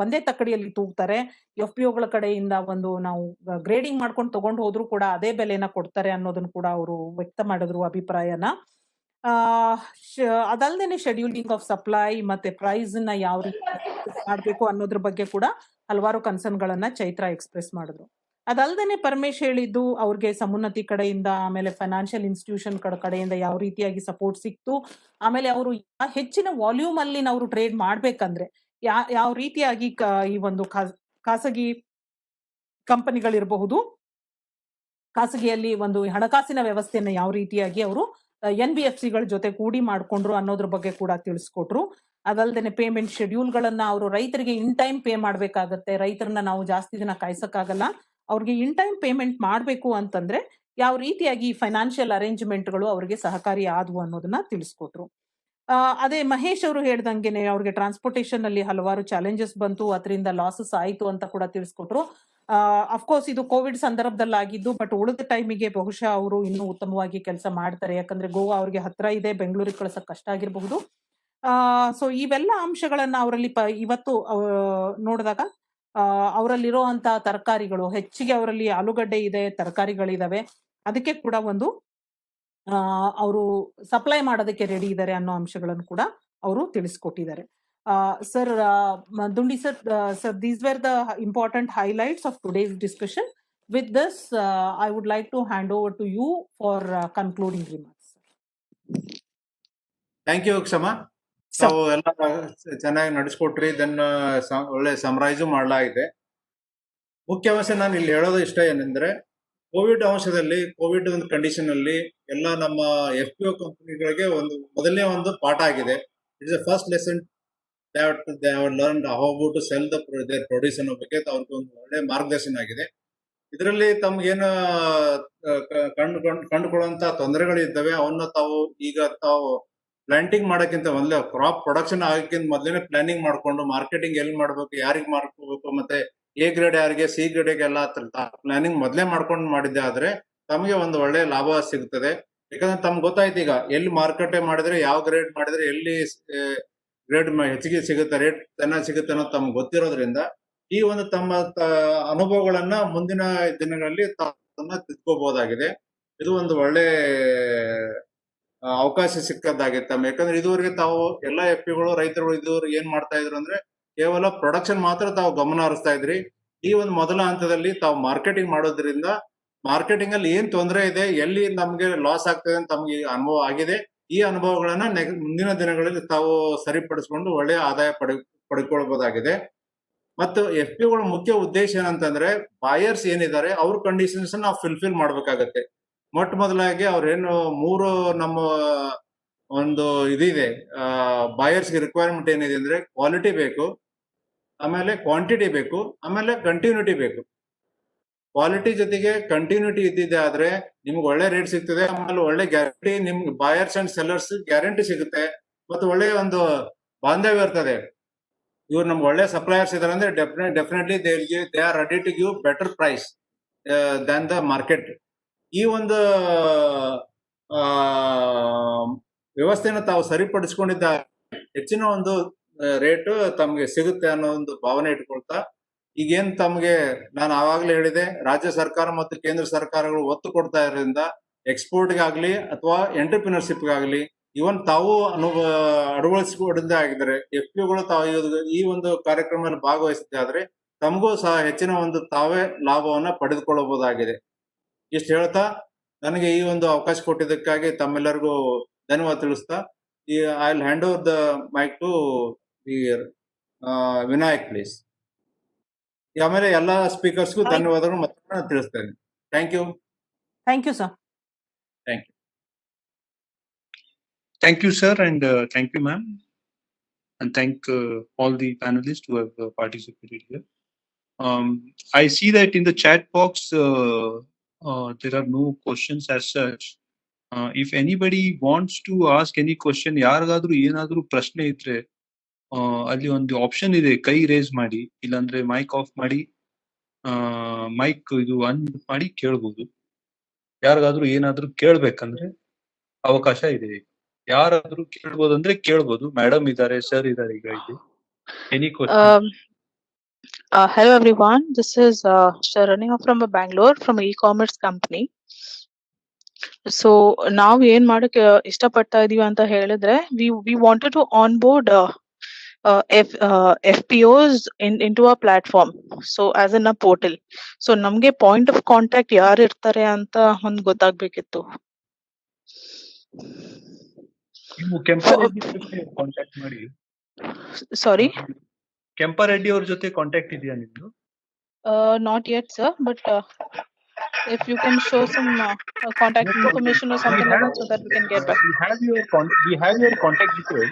ಒಂದೇ ತಕ್ಕಡಿಯಲ್ಲಿ ತೂಗ್ತಾರೆ. FPOಗಳ ಕಡೆಯಿಂದ ನಾವು ಗ್ರೇಡಿಂಗ್ ಮಾಡ್ಕೊಂಡು ತಗೊಂಡು ಹೋದ್ರು ಕೂಡ ಅದೇ ಬೆಲೆನ ಕೊಡ್ತಾರೆ ಅನ್ನೋದನ್ನ ಕೂಡ ಅವರು ವ್ಯಕ್ತ ಮಾಡಿದ್ರು ಅಭಿಪ್ರಾಯನ. ಅದಲ್ದೇನೆ ಶೆಡ್ಯೂಲಿಂಗ್ ಆಫ್ ಸಪ್ಲೈ ಮತ್ತೆ ಪ್ರೈಸ್ ನ ಯಾವ ರೀತಿ ಮಾಡ್ಬೇಕು ಅನ್ನೋದ್ರ ಬಗ್ಗೆ ಕೂಡ ಹಲವಾರು ಕನ್ಸರ್ನ್ ಗಳನ್ನ ಚೈತ್ರ ಎಕ್ಸ್ಪ್ರೆಸ್ ಮಾಡಿದ್ರು. ಅದಲ್ದೇನೆ ಪರಮೇಶ್ ಹೇಳಿದ್ದು ಅವ್ರಿಗೆ ಸಮುನ್ನತಿ ಕಡೆಯಿಂದ, ಆಮೇಲೆ ಫೈನಾನ್ಷಿಯಲ್ ಇನ್ಸ್ಟಿಟ್ಯೂಷನ್ ಕಡೆಯಿಂದ ಯಾವ ರೀತಿಯಾಗಿ ಸಪೋರ್ಟ್ ಸಿಕ್ತು, ಆಮೇಲೆ ಅವರು ಹೆಚ್ಚಿನ ವಾಲ್ಯೂಮ್ ಅಲ್ಲಿ ನಾವು ಟ್ರೇಡ್ ಮಾಡ್ಬೇಕಂದ್ರೆ ಯಾವ ರೀತಿಯಾಗಿ ಈ ಒಂದು ಖಾಸಗಿ ಕಂಪನಿಗಳಿರಬಹುದು, ಖಾಸಗಿಯಲ್ಲಿ ಒಂದು ಹಣಕಾಸಿನ ವ್ಯವಸ್ಥೆಯನ್ನ ಯಾವ ರೀತಿಯಾಗಿ ಅವರು NBFCಗಳ ಜೊತೆ ಕೂಡಿ ಮಾಡ್ಕೊಂಡ್ರು ಅನ್ನೋದ್ರ ಬಗ್ಗೆ ಕೂಡ ತಿಳಿಸ್ಕೊಟ್ರು. ಅದಲ್ದೇನೆ ಪೇಮೆಂಟ್ ಶೆಡ್ಯೂಲ್ ಗಳನ್ನ ಅವರು ರೈತರಿಗೆ ಇನ್ ಟೈಮ್ ಪೇ ಮಾಡ್ಬೇಕಾಗತ್ತೆ. ರೈತರನ್ನ ನಾವು ಜಾಸ್ತಿ ದಿನ ಕಾಯ್ಸಕ್ಕಾಗಲ್ಲ, ಅವ್ರಿಗೆ ಇನ್ ಟೈಮ್ ಪೇಮೆಂಟ್ ಮಾಡ್ಬೇಕು ಅಂತಂದ್ರೆ ಯಾವ ರೀತಿಯಾಗಿ ಫೈನಾನ್ಷಿಯಲ್ ಅರೇಂಜ್ಮೆಂಟ್ಗಳು ಅವ್ರಿಗೆ ಸಹಕಾರಿ ಆದ್ವು ಅನ್ನೋದನ್ನ ತಿಳಿಸ್ಕೊಟ್ರು. ಅದೇ ಮಹೇಶ್ ಅವರು ಹೇಳ್ದಂಗೆನೆ ಅವ್ರಿಗೆ ಟ್ರಾನ್ಸ್ಪೋರ್ಟೇಷನ್ ಅಲ್ಲಿ ಹಲವಾರು ಚಾಲೆಂಜಸ್ ಬಂತು, ಅದರಿಂದ ಲಾಸಸ್ ಆಯ್ತು ಅಂತ ಕೂಡ ತಿಳಿಸ್ಕೊಟ್ರು. ಅಫ್ಕೋರ್ಸ್ ಇದು ಕೋವಿಡ್ ಸಂದರ್ಭದಲ್ಲಾಗಿದ್ದು, ಬಟ್ ಉಳಿದ ಟೈಮಿಗೆ ಬಹುಶಃ ಅವರು ಇನ್ನೂ ಉತ್ತಮವಾಗಿ ಕೆಲಸ ಮಾಡ್ತಾರೆ. ಯಾಕಂದ್ರೆ ಗೋವಾ ಅವ್ರಿಗೆ ಹತ್ರ ಇದೆ, ಬೆಂಗಳೂರಿಗೆ ಕಳ್ಸಕ್ ಕಷ್ಟ ಆಗಿರಬಹುದು. ಸೊ ಇವೆಲ್ಲ ಅಂಶಗಳನ್ನ ಅವರಲ್ಲಿ ಇವತ್ತು ನೋಡಿದಾಗ ಅವರಲ್ಲಿರುವಂತಹ ತರಕಾರಿಗಳು ಹೆಚ್ಚಿಗೆ, ಅವರಲ್ಲಿ ಆಲೂಗಡ್ಡೆ ಇದೆ, ತರಕಾರಿಗಳಿದಾವೆ, ಅದಕ್ಕೆ ಕೂಡ ಒಂದು ಅವರು ಸಪ್ಲೈ ಮಾಡೋದಕ್ಕೆ ರೆಡಿ ಇದ್ದಾರೆ ಅನ್ನೋ ಅಂಶಗಳನ್ನು ಕೂಡ ಅವರು ತಿಳಿಸ್ಕೊಟ್ಟಿದ್ದಾರೆ. Sir Dundi sir these were the important highlights of today's discussion. With this, I would like to hand over to you for concluding remarks. Thank you Kshama. ತಾವು ಎಲ್ಲ ಚೆನ್ನಾಗಿ ನಡೆಸ್ಕೊಟ್ರಿ, ಇದನ್ನ ಒಳ್ಳೆ ಸಮರೈಸು ಮಾಡಲಾಗಿದೆ. ಮುಖ್ಯ ಅಂಶ ನಾನು ಇಲ್ಲಿ ಹೇಳೋದು ಇಷ್ಟ ಏನೆಂದ್ರೆ, ಕೋವಿಡ್ ಅಂಶದಲ್ಲಿ, ಕೋವಿಡ್ ಒಂದು ಕಂಡೀಷನ್ ಅಲ್ಲಿ ಎಲ್ಲ ನಮ್ಮ FPO ಕಂಪನಿಗಳಿಗೆ ಮೊದಲನೇ ಒಂದು ಪಾಠ ಆಗಿದೆ. It's the first lesson they have learned how to sell their produce ಅನ್ನೋ ಬಗ್ಗೆ ಅವ್ರಿಗೆ ಒಂದು ಒಳ್ಳೆ ಮಾರ್ಗದರ್ಶನ ಆಗಿದೆ. ಇದರಲ್ಲಿ ತಮ್ಗೇನು ಕಂಡುಕೊಳ್ಳುವಂತ ತೊಂದರೆಗಳಿದ್ದಾವೆ, ಅವನ್ನ ತಾವು ಪ್ಲಾಂಟಿಂಗ್ ಮಾಡೋಕ್ಕಿಂತ ಮೊದಲೇ, ಕ್ರಾಪ್ ಪ್ರೊಡಕ್ಷನ್ ಆಗಕ್ಕಿಂತ ಮೊದಲೇ ಪ್ಲಾನಿಂಗ್ ಮಾಡ್ಕೊಂಡು ಮಾರ್ಕೆಟಿಂಗ್ ಎಲ್ಲಿ ಮಾಡ್ಬೇಕು, ಯಾರಿಗೆ ಮಾಡ್ಕೋಬೇಕು, ಮತ್ತೆ A ಗ್ರೇಡ್ ಯಾರಿಗೆ, C ಗ್ರೇಡ್ಗೆಲ್ಲ ಪ್ಲಾನಿಂಗ್ ಮೊದಲೇ ಮಾಡ್ಕೊಂಡು ಮಾಡಿದ್ದೆ ಆದ್ರೆ ತಮಗೆ ಒಂದು ಒಳ್ಳೆ ಲಾಭ ಸಿಗ್ತದೆ. ಯಾಕಂದ್ರೆ ತಮ್ಗೆ ಗೊತ್ತಾಯ್ತು ಈಗ ಎಲ್ಲಿ ಮಾರ್ಕೆಟ್ ಮಾಡಿದ್ರೆ, ಯಾವ ಗ್ರೇಡ್ ಮಾಡಿದ್ರೆ ಎಲ್ಲಿ ಗ್ರೇಡ್ ಹೆಚ್ಚಿಗೆ ಸಿಗುತ್ತೆ, ರೇಟ್ ಚೆನ್ನಾಗಿ ಸಿಗುತ್ತೆ ಅನ್ನೋದು ತಮ್ಗೆ ಗೊತ್ತಿರೋದ್ರಿಂದ ಈ ಒಂದು ತಮ್ಮ ಅನುಭವಗಳನ್ನ ಮುಂದಿನ ದಿನಗಳಲ್ಲಿ ತಿಳ್ಕೋಬಹುದಾಗಿದೆ. ಇದು ಒಂದು ಒಳ್ಳೆ ಅವಕಾಶ ಸಿಕ್ಕದ್ದಾಗಿತ್ತು. ಯಾಕಂದ್ರೆ ಇದುವರೆಗೆ ತಾವು ಎಲ್ಲ FPOಗಳು, ರೈತರು ಇದುವರೆಗೆ ಏನ್ ಮಾಡ್ತಾ ಇದ್ರು ಅಂದ್ರೆ ಕೇವಲ ಪ್ರೊಡಕ್ಷನ್ ಮಾತ್ರ ತಾವು ಗಮನ ಹರಿಸ್ತಾ ಇದ್ರಿ. ಈ ಒಂದು ಮೊದಲ ಹಂತದಲ್ಲಿ ತಾವು ಮಾರ್ಕೆಟಿಂಗ್ ಮಾಡೋದ್ರಿಂದ ಮಾರ್ಕೆಟಿಂಗ್ ಅಲ್ಲಿ ಏನ್ ತೊಂದರೆ ಇದೆ, ಎಲ್ಲಿ ನಮ್ಗೆ ಲಾಸ್ ಆಗ್ತದೆ ಅಂತ ತಮ್ಗೆ ಅನುಭವ ಆಗಿದೆ. ಈ ಅನುಭವಗಳನ್ನ ಮುಂದಿನ ದಿನಗಳಲ್ಲಿ ತಾವು ಸರಿಪಡಿಸ್ಕೊಂಡು ಒಳ್ಳೆಯ ಆದಾಯ ಪಡ್ಕೊಳ್ಬಹುದಾಗಿದೆ. ಮತ್ತು FPOಗಳ ಮುಖ್ಯ ಉದ್ದೇಶ ಏನಂತಂದ್ರೆ, ಬಾಯರ್ಸ್ ಏನಿದ್ದಾರೆ ಅವ್ರ ಕಂಡೀಷನ್ಸ್ ನಾವು ಫುಲ್ಫಿಲ್ ಮಾಡ್ಬೇಕಾಗತ್ತೆ. ಮೊಟ್ಟ ಮೊದಲಾಗಿ ಅವ್ರೇನು 3 ನಮ್ಮ ಒಂದು ಇದಿದೆ, ಬಾಯರ್ಸ್ಗೆ ರಿಕ್ವೈರ್ಮೆಂಟ್ ಏನಿದೆ ಅಂದ್ರೆ, ಕ್ವಾಲಿಟಿ ಬೇಕು, ಆಮೇಲೆ ಕ್ವಾಂಟಿಟಿ ಬೇಕು, ಆಮೇಲೆ ಕಂಟಿನ್ಯೂಟಿ ಬೇಕು. ಕ್ವಾಲಿಟಿ ಜೊತೆಗೆ ಕಂಟಿನ್ಯೂಟಿ ಇದ್ದಿದೆ ಆದ್ರೆ ನಿಮ್ಗೆ ಒಳ್ಳೆ ರೇಟ್ ಸಿಗ್ತದೆ, ಆಮೇಲೆ ಒಳ್ಳೆ ಗ್ಯಾರಂಟಿ, ನಿಮ್ಗೆ ಬಾಯರ್ಸ್ ಅಂಡ್ ಸೆಲ್ಲರ್ಸ್ ಗ್ಯಾರಂಟಿ ಸಿಗುತ್ತೆ, ಮತ್ತು ಒಳ್ಳೆ ಒಂದು ಬಾಂಧವ್ಯ ಇರ್ತದೆ. ಇವ್ರು ನಮ್ಗೆ ಒಳ್ಳೆ ಸಪ್ಲೈಯರ್ಸ್ ಇದಾರೆ ಅಂದ್ರೆ definitely they are ready to give better price than the market. ಈ ಒಂದು ವ್ಯವಸ್ಥೆನ ತಾವು ಸರಿಪಡಿಸ್ಕೊಂಡಿದ್ದ ಹೆಚ್ಚಿನ ಒಂದು ರೇಟ್ ತಮ್ಗೆ ಸಿಗುತ್ತೆ ಅನ್ನೋ ಒಂದು ಭಾವನೆ ಇಟ್ಕೊಳ್ತಾ, ಈಗೇನ್ ತಮ್ಗೆ ನಾನು ಆವಾಗ್ಲೇ ಹೇಳಿದೆ, ರಾಜ್ಯ ಸರ್ಕಾರ ಮತ್ತು ಕೇಂದ್ರ ಸರ್ಕಾರಗಳು ಒತ್ತು ಕೊಡ್ತಾ ಇರೋದ್ರಿಂದ ಎಕ್ಸ್ಪೋರ್ಟ್ಗಾಗ್ಲಿ ಅಥವಾ ಎಂಟರ್ಪ್ರಿನರ್ಶಿಪ್ಗಾಗ್ಲಿ ಇವನ್ ತಾವು ಅಳವಡಿಸಿಕೊಂಡೇ ಆಗಿದ್ದಾರೆ. FPOಗಳು ತಾವು ಈ ಒಂದು ಕಾರ್ಯಕ್ರಮದಲ್ಲಿ ಭಾಗವಹಿಸಿದ್ದೆ ಆದ್ರೆ ತಮಗೂ ಸಹ ಹೆಚ್ಚಿನ ಒಂದು ತಾವೇ ಲಾಭವನ್ನ ಪಡೆದುಕೊಳ್ಳಬಹುದಾಗಿದೆ. ಇಷ್ಟು ಹೇಳ್ತಾ ನನಗೆ ಈ ಒಂದು ಅವಕಾಶ ಕೊಟ್ಟಿದ್ದಕ್ಕಾಗಿ ತಮ್ಮೆಲ್ಲರಿಗೂ ಧನ್ಯವಾದ ತಿಳಿಸ್ತಾ, I will hand over the mic to Vinayak please. ಆಮೇಲೆ ಎಲ್ಲ ಸ್ಪೀಕರ್ಸ್ಗೂ ಧನ್ಯವಾದಗಳು ಮತ್ತೆ ತಿಳಿಸ್ತೇನೆ. Thank you. Thank you sir. Thank you. Thank you, sir, and thank you, ma'am, and thank all the panelists who have participated here. I see that in the chat box, there are no questions as such. If anybody wants to ask any question, ಯಾರಿಗಾದ್ರೂ ಏನಾದ್ರೂ ಪ್ರಶ್ನೆ ಇದ್ರೆ ಅಲ್ಲಿ ಒಂದು option ಇದೆ, ಕೈ race ಮಾಡಿ, ಇಲ್ಲಾಂದ್ರೆ ಮೈಕ್ ಆಫ್ ಮಾಡಿ, ಮೈಕ್ ಇದು ಆನ್ ಮಾಡಿ ಕೇಳ್ಬೋದು. ಯಾರಿಗಾದ್ರೂ ಏನಾದ್ರೂ ಕೇಳ್ಬೇಕಂದ್ರೆ ಅವಕಾಶ ಇದೆ. ಯಾರಾದ್ರೂ ಕೇಳ್ಬೋದು ಅಂದ್ರೆ ಕೇಳ್ಬೋದು. ಮೇಡಮ್ ಇದಾರೆ, ಸರ್ ಇದಾರೆ. ಈಗ ಇಲ್ಲಿ any question? Hello everyone, this is Sharanya from Bangalore from an e-commerce company. So ನಾವು ಏನ್ ಮಾಡಕ್ಕೆ ಇಷ್ಟಪಡ್ತಾ ಇದೀವಿ ಅಂತ ಹೇಳಿದ್ರೆ, we wanted to onboard FPOs into our platform, so as in a portal. So ನಮ್ಗೆ ಪಾಯಿಂಟ್ ಆಫ್ ಕಾಂಟ್ಯಾಕ್ಟ್ ಯಾರು ಇರ್ತಾರೆ ಅಂತ ಒಂದ್ ಗೊತ್ತಾಗ್ಬೇಕಿತ್ತು. ನೀವು ಕೆಂಪಾರೆಡ್ಡಿ ಜೊತೆ ಕಾಂಟ್ಯಾಕ್ಟ್ ಮಾಡಿ. Sorry, ಕೆಂಪಾರೆಡ್ಡಿ ಅವ್ರ ಜೊತೆ ಕಾಂಟ್ಯಾಕ್ಟ್ ಇದೆಯಾ ನಿಮ್ದು? not yet sir, but if you can show some contact information or something like that so that we can get back. We have your contact details.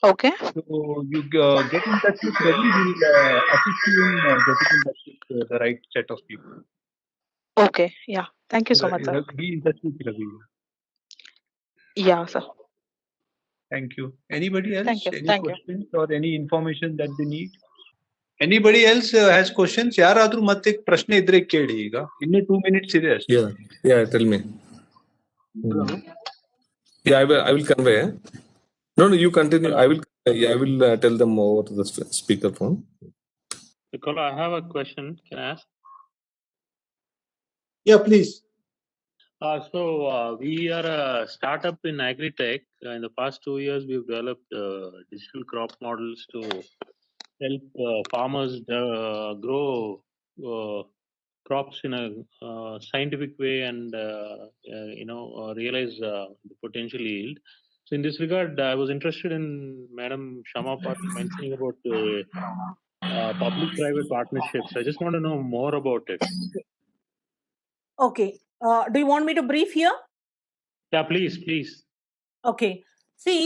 Okay. So you get in touch with Ravi. We will assist you in getting in touch with the right set of people. Okay. Yeah. Thank you so much, sir. Be in touch with Ravi. Yeah, sir. Thank you. Anybody else? Thank you. Any Thank you. questions or any information that they need? Anybody else has questions? ಯಾರಾದ್ರೂ ಮತ್ತೆ ಪ್ರಶ್ನೆ ಇದ್ರೆ ಕೇಳಿ. ಈಗ ಇನ್ನೂ 2 minutes ಇದೆ ಅಷ್ಟೇ. Yeah, tell me. Yeah, I will convey. No, you continue. I will tell them over to the speaker phone. Nicola, I have a question. Can I ask? Yeah, please. We are a startup in agri-tech. In the past 2 years, we've developed digital crop models to help farmers grow crops in a scientific way and realize the potential yield. So in this regard, I was interested in Madam Shama mentioning about public-private partnerships. I just want to know more about it. Okay. Do you want me to brief here? Yeah, please. Okay. See,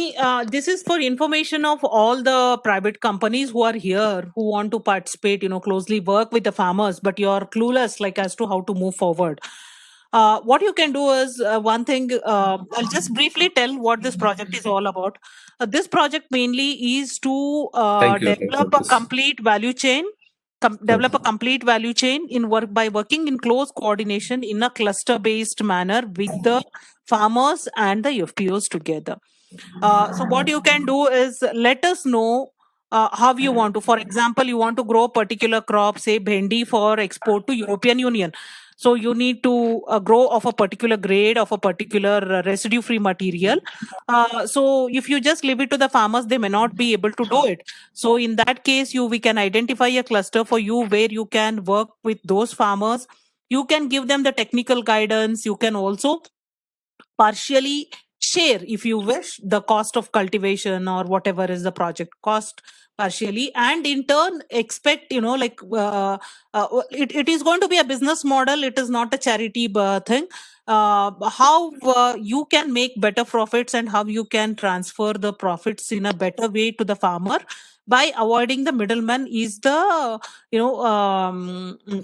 this is for information of all the private companies who are here, who want to participate, closely work with the farmers, but you're clueless like as to how to move forward. What you can do is one thing, I'll just briefly tell what this project is all about. This project mainly is to develop a complete value chain. Develop a complete value chain by working in close coordination in a cluster-based manner with the farmers and the FPOs together. So what you can do is let us know how you want to. For example, you want to grow a particular crop, say bhendi, for export to European Union. So you need to grow of a particular grade of a particular residue-free material. So if you just leave it to the farmers, they may not be able to do it. So in that case, we can identify a cluster for you where you can work with those farmers. You can give them the technical guidance. You can also partially share, if you wish, the cost of cultivation or whatever is the project cost partially, and in turn expect, it is going to be a business model. It is not a charity thing. How you can make better profits and how you can transfer the profits in a better way to the farmer by avoiding the middleman is the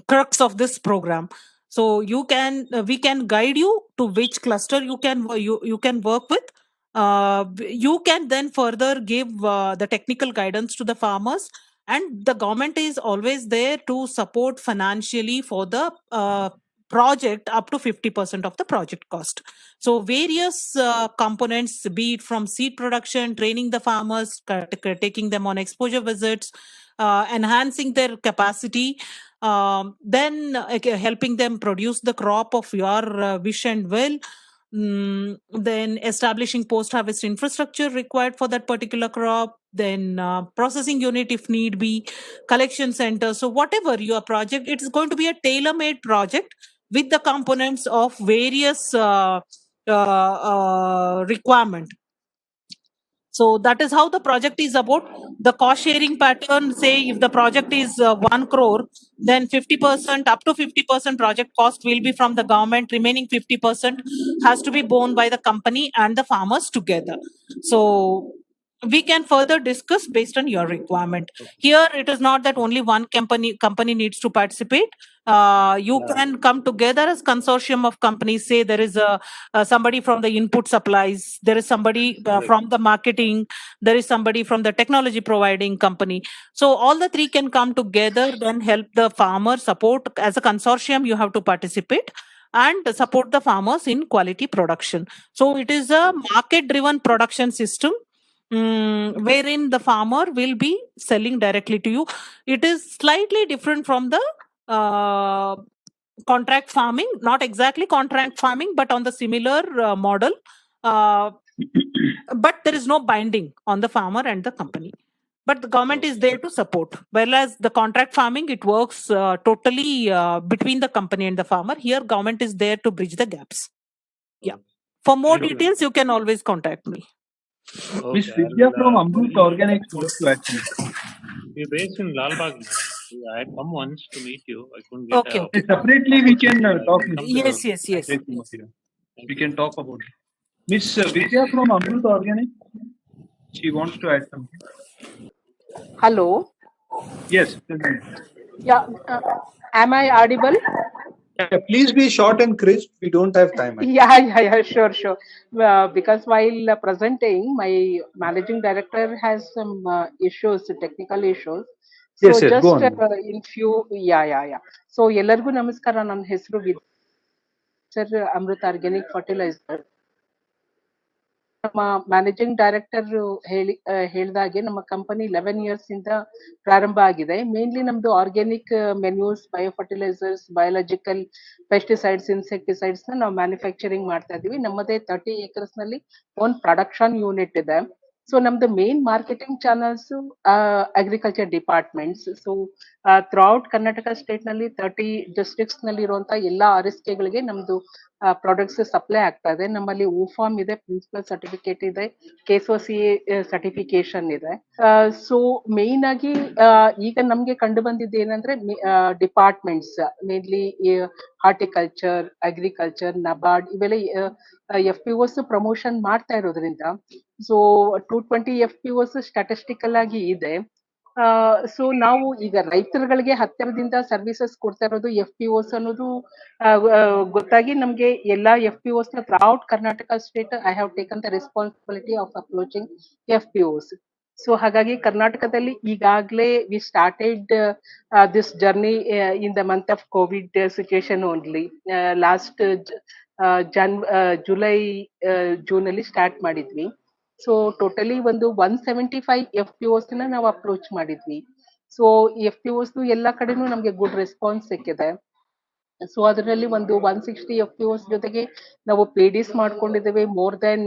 crux of this program. So we can guide you to which cluster you can work with. You can then further give the technical guidance to the farmers, and the government is always there to support financially for the project up to 50% of the project cost. So various components, be it from seed production, training the farmers, taking them on exposure visits, enhancing their capacity, then helping them produce the crop of your wish and will, then establishing post-harvest infrastructure required for that particular crop, then processing unit if need be, collection center. So whatever your project, it is going to be a tailor-made project with the components of various requirement. So that is how the project is about. The cost sharing pattern, say if the project is 1 crore, then 50%, up to 50% project cost will be from the government. Remaining 50% has to be borne by the company and the farmers together. So we can further discuss based on your requirement. Here, it is not that only one company needs to participate. You can come together as consortium of companies. Say there is somebody from the input supplies, there is somebody from the marketing, there is somebody from the technology providing company. So all the three can come together, then help the farmer support. As a consortium, you have to participate and support the farmers in quality production. So it is a market driven production system, wherein the farmer will be selling directly to you. It is slightly different from the contract farming, not exactly contract farming, but on the similar model. But there is no binding on the farmer and the company. But the government is there to support. Whereas the contract farming, it works totally between the company and the farmer. Here, government is there to bridge the gaps. Yeah. For more Thank you, details, you can always contact me. Miss Okay, Vidya from I'll, Amrut Organics wants to add something. we're based in Lalbagh, ma'am. I had come once to meet you. I couldn't get Okay, a okay. Separately, we can opportunity. talk. I'll come Yes, to yes, yes. Take him here. Thank We you. can talk about it. Miss Vidya from Amrut Organics, she wants to add something. Hello. Yes. tell me. Yeah. Am I audible? Yeah, please be short and crisp. We don't have time. Yeah. Sure. Because while presenting, my managing director has some issues, technical issues. So Yes, just go on. in few, yeah. So ಎಲ್ಲರಿಗೂ ನಮಸ್ಕಾರ. ನನ್ನ ಹೆಸರು sir Amrit organic fertiliser. ನಮ್ಮ managing director ಹೇಳಿದಾಗೆ ನಮ್ಮ company 11 years ಇಂದ ಪ್ರಾರಂಭ ಆಗಿದೆ. ಮೇನ್ಲಿ ನಮ್ದು organic ಮೆನ್ಯೂಸ್, bio fertilisers, biological pesticides, insecticides ನ ನಾವು ಮ್ಯಾನುಫ್ಯಾಕ್ಚರಿಂಗ್ ಮಾಡ್ತಾ ಇದೀವಿ. ನಮ್ಮದೇ 30 acres ನಲ್ಲಿ ಒಂದು ಪ್ರೊಡಕ್ಷನ್ ಯೂನಿಟ್ ಇದೆ. ಸೊ ನಮ್ದು main marketing channels agriculture departments. So throughout Karnataka state ನಲ್ಲಿ 30 districts ನಲ್ಲಿ ಇರುವಂತಹ ಎಲ್ಲಾ RSKಗಳಿಗೆ ನಮ್ದು ಪ್ರಾಡಕ್ಟ್ಸ್ ಸಪ್ಲೈ ಆಗ್ತಾ ಇದೆ. ನಮ್ಮಲ್ಲಿ ಓಫಾರ್ಮ್ ಇದೆ, ಪ್ರಿನ್ಸಿಪಲ್ ಸರ್ಟಿಫಿಕೇಟ್ ಇದೆ, KSOC ಸರ್ಟಿಫಿಕೇಶನ್ ಇದೆ. ಸೊ ಮೇನ್ ಆಗಿ ಈಗ ನಮ್ಗೆ ಕಂಡು ಬಂದಿದ್ದು ಏನಂದ್ರೆ departments mainly horticulture, agriculture, NABARD ಇವೆಲ್ಲ FPOs ಪ್ರಮೋಷನ್ ಮಾಡ್ತಾ ಇರೋದ್ರಿಂದ ಸೊ 220 FPOs ಸ್ಟಾಟಿಸ್ಟಿಕಲ್ ಆಗಿ ಇದೆ. ಸೊ ನಾವು ಈಗ ರೈತರುಗಳಿಗೆ ಹತ್ತಿರದಿಂದ ಸರ್ವಿಸಸ್ ಕೊಡ್ತಾ ಇರೋದು FPOs ಅನ್ನೋದು ಗೊತ್ತಾಗಿ ನಮ್ಗೆ ಎಲ್ಲಾ FPOs ನ throughout Karnataka state I have taken the responsibility of approaching FPOs. So ಹಾಗಾಗಿ ಕರ್ನಾಟಕದಲ್ಲಿ ಈಗಾಗಲೇ we started this journey in the month of Covid situation only. Last July June ಅಲ್ಲಿ ಸ್ಟಾರ್ಟ್ ಮಾಡಿದ್ವಿ. ಸೊ ಟೋಟಲಿ ಒಂದು 175 FPOs ನ ನಾವು ಅಪ್ರೋಚ್ ಮಾಡಿದ್ವಿ. ಸೊ FPOs ಎಲ್ಲಾ ಕಡೆನೂ ನಮ್ಗೆ ಗುಡ್ ರೆಸ್ಪಾನ್ಸ್ ಸಿಕ್ಕಿದೆ. ಸೊ ಅದರಲ್ಲಿ ಒಂದು 160 FPOs ಜೊತೆಗೆ ನಾವು PDs ಮಾಡ್ಕೊಂಡಿದ್ದೇವೆ. ಮೋರ್ ದೆನ್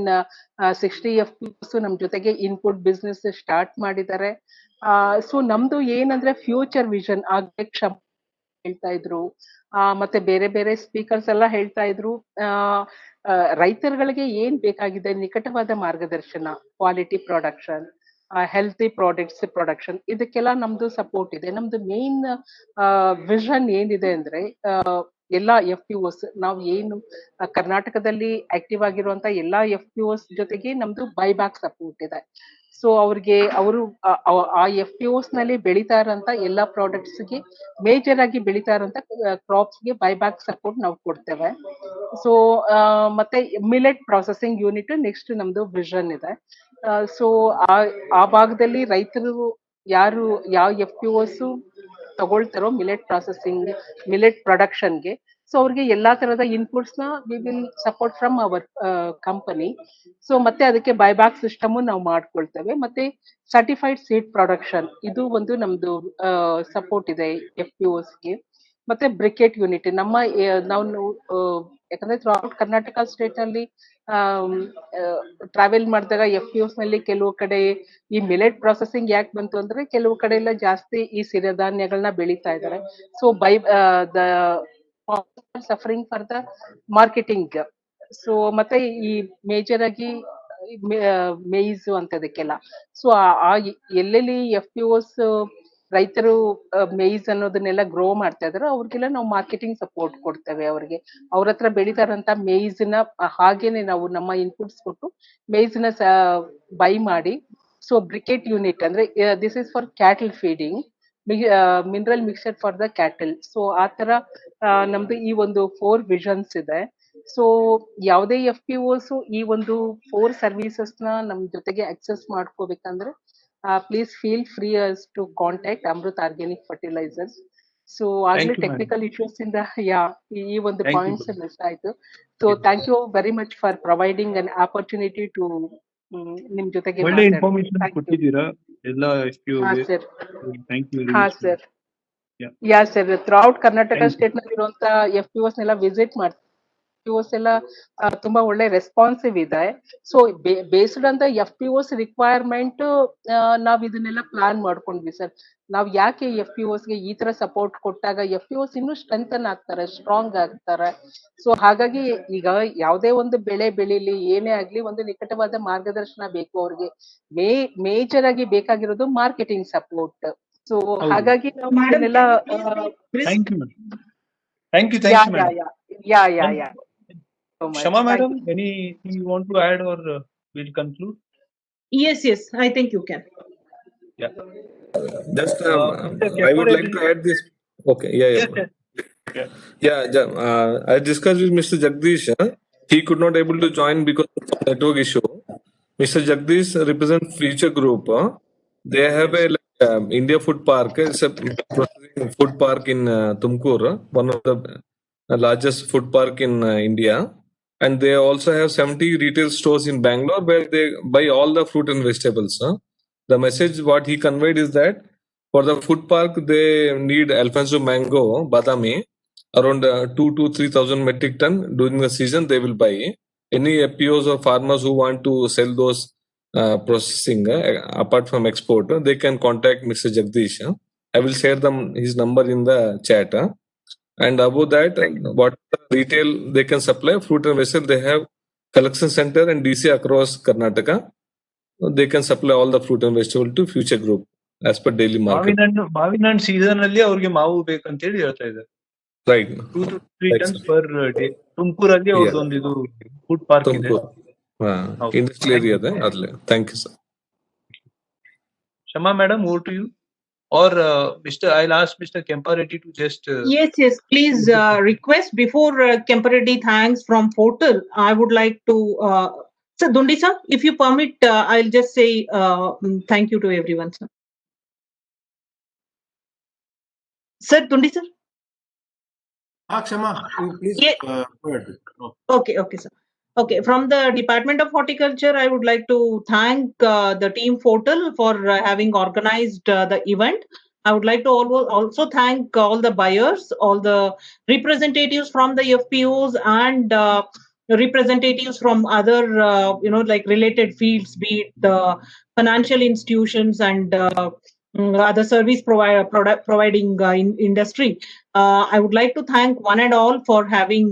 60 FPOs ನಮ್ ಜೊತೆಗೆ ಇನ್ಪುಟ್ ಬಿಸ್ನೆಸ್ ಸ್ಟಾರ್ಟ್ ಮಾಡಿದ್ದಾರೆ. ಸೊ ನಮ್ದು ಏನಂದ್ರೆ ಫ್ಯೂಚರ್ ವಿಷನ್ ಹೇಳ್ತಾ ಇದ್ರು, ಮತ್ತೆ ಬೇರೆ ಸ್ಪೀಕರ್ಸ್ ಎಲ್ಲ ಹೇಳ್ತಾ ಇದ್ರು. ರೈತರುಗಳಿಗೆ ಏನ್ ಬೇಕಾಗಿದೆ, ನಿಕಟವಾದ ಮಾರ್ಗದರ್ಶನ, quality production, healthy products production, ಇದಕ್ಕೆಲ್ಲ ನಮ್ದು ಸಪೋರ್ಟ್ ಇದೆ. ನಮ್ದು ಮೇನ್ ವಿಷನ್ ಏನಿದೆ ಅಂದ್ರೆ ಎಲ್ಲಾ FPOs ನಾವು ಏನು ಕರ್ನಾಟಕದಲ್ಲಿ ಆಕ್ಟಿವ್ ಆಗಿರುವಂತ ಎಲ್ಲಾ FPOs ಜೊತೆಗೆ ನಮ್ದು ಬೈಬ್ಯಾಕ್ ಸಪೋರ್ಟ್ ಇದೆ. ಸೊ ಅವರು ಆ FPOs ನಲ್ಲಿ ಬೆಳೀತಾ ಇರೋಂತ ಎಲ್ಲಾ ಪ್ರಾಡಕ್ಟ್ಸ್ ಗೆ, ಮೇಜರ್ ಆಗಿ ಬೆಳೀತಾ ಇರೋಂತ ಕ್ರಾಪ್ಸ್ ಗೆ ಬೈಬ್ಯಾಕ್ ಸಪೋರ್ಟ್ ನಾವು ಕೊಡ್ತೇವೆ. ಸೊ ಮತ್ತೆ ಮಿಲೆಟ್ ಪ್ರಾಸೆಸಿಂಗ್ ಯೂನಿಟ್ ನೆಕ್ಸ್ಟ್ ನಮ್ದು ವಿಷನ್ ಇದೆ. ಸೊ ಆ ಭಾಗದಲ್ಲಿ ರೈತರು ಯಾರು ಯಾವ FPOs ತಗೊಳ್ತಾರೋ ಮಿಲೆಟ್ ಪ್ರಾಸೆಸಿಂಗ್, ಮಿಲೆಟ್ ಪ್ರೊಡಕ್ಷನ್ಗೆ, ಸೊ ಅವ್ರಿಗೆ ಎಲ್ಲಾ ತರದ ಇನ್ಪುಟ್ಸ್ ನ we will support from our company. So ಮತ್ತೆ ಅದಕ್ಕೆ ಬೈಬ್ಯಾಕ್ ಸಿಸ್ಟಮ್ ನಾವು ಮಾಡ್ಕೊಳ್ತೇವೆ. ಮತ್ತೆ ಸರ್ಟಿಫೈಡ್ ಸೀಡ್ ಪ್ರೊಡಕ್ಷನ್ ಇದು ಒಂದು ನಮ್ದು ಸಪೋರ್ಟ್ ಇದೆ FPOs ಗೆ. ಮತ್ತೆ ಬ್ರಿಕೆಟ್ ಯೂನಿಟ್ ನಾವು ಯಾಕಂದ್ರೆ ಥ್ರೂಔಟ್ ಕರ್ನಾಟಕ ಸ್ಟೇಟ್ ಅಲ್ಲಿ ಟ್ರಾವೆಲ್ ಮಾಡಿದಾಗ FPOs ನಲ್ಲಿ ಕೆಲವು ಕಡೆ ಈ ಮಿಲೆಟ್ ಪ್ರಾಸೆಸಿಂಗ್ ಯಾಕೆ ಬಂತು ಅಂದ್ರೆ ಕೆಲವು ಕಡೆ ಎಲ್ಲ ಜಾಸ್ತಿ ಈ ಸಿರಿಧಾನ್ಯಗಳನ್ನ ಬೆಳೀತಾ ಇದ್ದಾರೆ. So the suffering for the marketing. So ಮತ್ತೆ ಈ ಮೇಜರ್ ಆಗಿ ಮೇಯ್ಸ್ ಅಂತದಕ್ಕೆಲ್ಲ. ಸೊ ಎಲ್ಲೆಲ್ಲಿ FPOs ರೈತರು ಮೇಯ್ಸ್ ಅನ್ನೋದನ್ನೆಲ್ಲ ಗ್ರೋ ಮಾಡ್ತಾ ಇದಾರೆ ಅವ್ರಿಗೆಲ್ಲ ನಾವು ಮಾರ್ಕೆಟಿಂಗ್ ಸಪೋರ್ಟ್ ಕೊಡ್ತೇವೆ. ಅವ್ರಿಗೆ ಅವ್ರ ಹತ್ರ ಬೆಳೀತಾ ಇರೋಂತ ಮೇಯ್ಸ್ ನ ಹಾಗೇನೆ ನಾವು ನಮ್ಮ ಇನ್ಪುಟ್ಸ್ ಕೊಟ್ಟು ಮೇಯ್ಸ್ ನ ಬೈ ಮಾಡಿ ಸೊ ಬ್ರಿಕೆಟ್ ಯೂನಿಟ್ ಅಂದ್ರೆ this is for cattle feeding, mineral mixer for the cattle. So ಆ ತರ ನಮ್ದು ಈ ಒಂದು 4 ವಿಷನ್ಸ್ ಇದೆ. ಸೊ ಯಾವುದೇ FPOs ಈ ಒಂದು 4 ಸರ್ವಿಸಸ್ ನ ನಮ್ ಜೊತೆಗೆ ಅಕ್ಸೆಸ್ ಮಾಡ್ಕೋಬೇಕಂದ್ರೆ please feel free to contact Amrit organic fertilisers. So ಆಗ್ಲೇ Thank you, madam. Technical issues ಇಂದ ಈ ಒಂದು Thank you, points madam. Miss ಆಯ್ತು. So thank you very much for providing an opportunity to ನಿಮ್ ಜೊತೆಗೆ ಒಳ್ಳೆ ಮಾತಾಡೋದು. Information thank you. ಕೊಟ್ಟಿದ್ದೀರಾ ಎಲ್ಲ FPO ಹಾ ಗೆ. ಸರ್, ಥ್ಯಾಂಕ್ ಯು ವೆರಿ ಹಾ much. Sir, Yeah. Yeah sir. Throughout Karnataka Thank you. State ನಲ್ಲಿ ಇರುವಂತ FPOs ನೆಲ್ಲ ವಿಸಿಟ್ ಮಾಡ್ತೀವಿ. FPOs ಎಲ್ಲ ತುಂಬಾ ಒಳ್ಳೆ ರೆಸ್ಪಾನ್ಸಿವ್ ಇದೆ. So based on the FPOs requirement ನಾವ್ ಇದನ್ನೆಲ್ಲ ಪ್ಲಾನ್ ಮಾಡ್ಕೊಂಡ್ವಿ ಸರ್. ನಾವ್ ಯಾಕೆ FPOs ಗೆ ಈ ತರ ಸಪೋರ್ಟ್ ಕೊಟ್ಟಾಗ FPOs ಇನ್ನೂ ಸ್ಟ್ರೆಂಥನ್ ಆಗ್ತಾರೆ, ಸ್ಟ್ರಾಂಗ್ ಆಗ್ತಾರೆ. ಸೊ ಹಾಗಾಗಿ ಈಗ ಯಾವುದೇ ಒಂದು ಬೆಳೆ ಬೆಳಿಲಿ, ಏನೇ ಆಗ್ಲಿ, ಒಂದು ನಿಕಟವಾದ ಮಾರ್ಗದರ್ಶನ ಬೇಕು ಅವ್ರಿಗೆ. ಮೇಜರ್ ಆಗಿ ಬೇಕಾಗಿರೋದು ಮಾರ್ಕೆಟಿಂಗ್ ಸಪೋರ್ಟ್. ಸೊ ಹೌದು. ಹಾಗಾಗಿ ನಾವು Madam, ಇದನ್ನೆಲ್ಲ thank you madam. Thank you yeah madam. Yeah yeah yeah so much. Shama Thank madam, you. anything you want to add or we'll conclude? Yes, I think you can. Yeah. Just Mr. I would like Kepper, to add this. Okay, yeah. yes, yes. Yeah. I discussed with Mr. Jagdish. He could not able to join because of some network issue. Mr. Jagdish represents Future Group. They have a India Food Park. It's a processing food park in Tumkur, one of the largest food park in India. And they also have 70 retail stores in Bangalore where they buy all the fruit and vegetables. The message what he conveyed is that for the food park, they need Alfonso mango, badami, around 2 to 3,000 metric ton during the season. They will buy. Any FPOs or farmers who want to sell those processing apart from export, they can contact Mr. Jagdish. I will share his number in the chat. And above that, what retail they can supply fruit and vegetable, they have collection center and DC across Karnataka. They can supply all the fruit and vegetable to Future Group as per daily market. ಮಾವಿನ ಹಣ್ಣು season ಅಲ್ಲಿ ಅವ್ರಿಗೆ ಮಾವು ಬೇಕಂತ ಹೇಳಿ ಹೇಳ್ತಾ ಇದ್ದಾರೆ. Right. 2 to 3 Right, tons sir. per day. ತುಮಕೂರಲ್ಲಿ ಅವ್ರದ್ದೊಂದು ಇದು ಫುಡ್ ಪಾರ್ಕ್ ಇದೆ. Tumkur. Industrial area there. Thank you, sir. Shama madam, over to you. Or I'll ask Mr. Kempareddy to just. Yes, please request before Kempareddy thanks from portal. I would like to, Sir Dundi sir, if you permit, I'll just say thank you to everyone, sir. Sir Dundi sir. Shama, please Yeah. go ahead. Okay, sir. Okay, from the Department of Horticulture, I would like to thank the team Portal for having organized the event. I would like to also thank all the buyers, all the representatives from the FPOs and representatives from other, like related fields, be it financial institutions and other service providing industry. I would like to thank one and all for having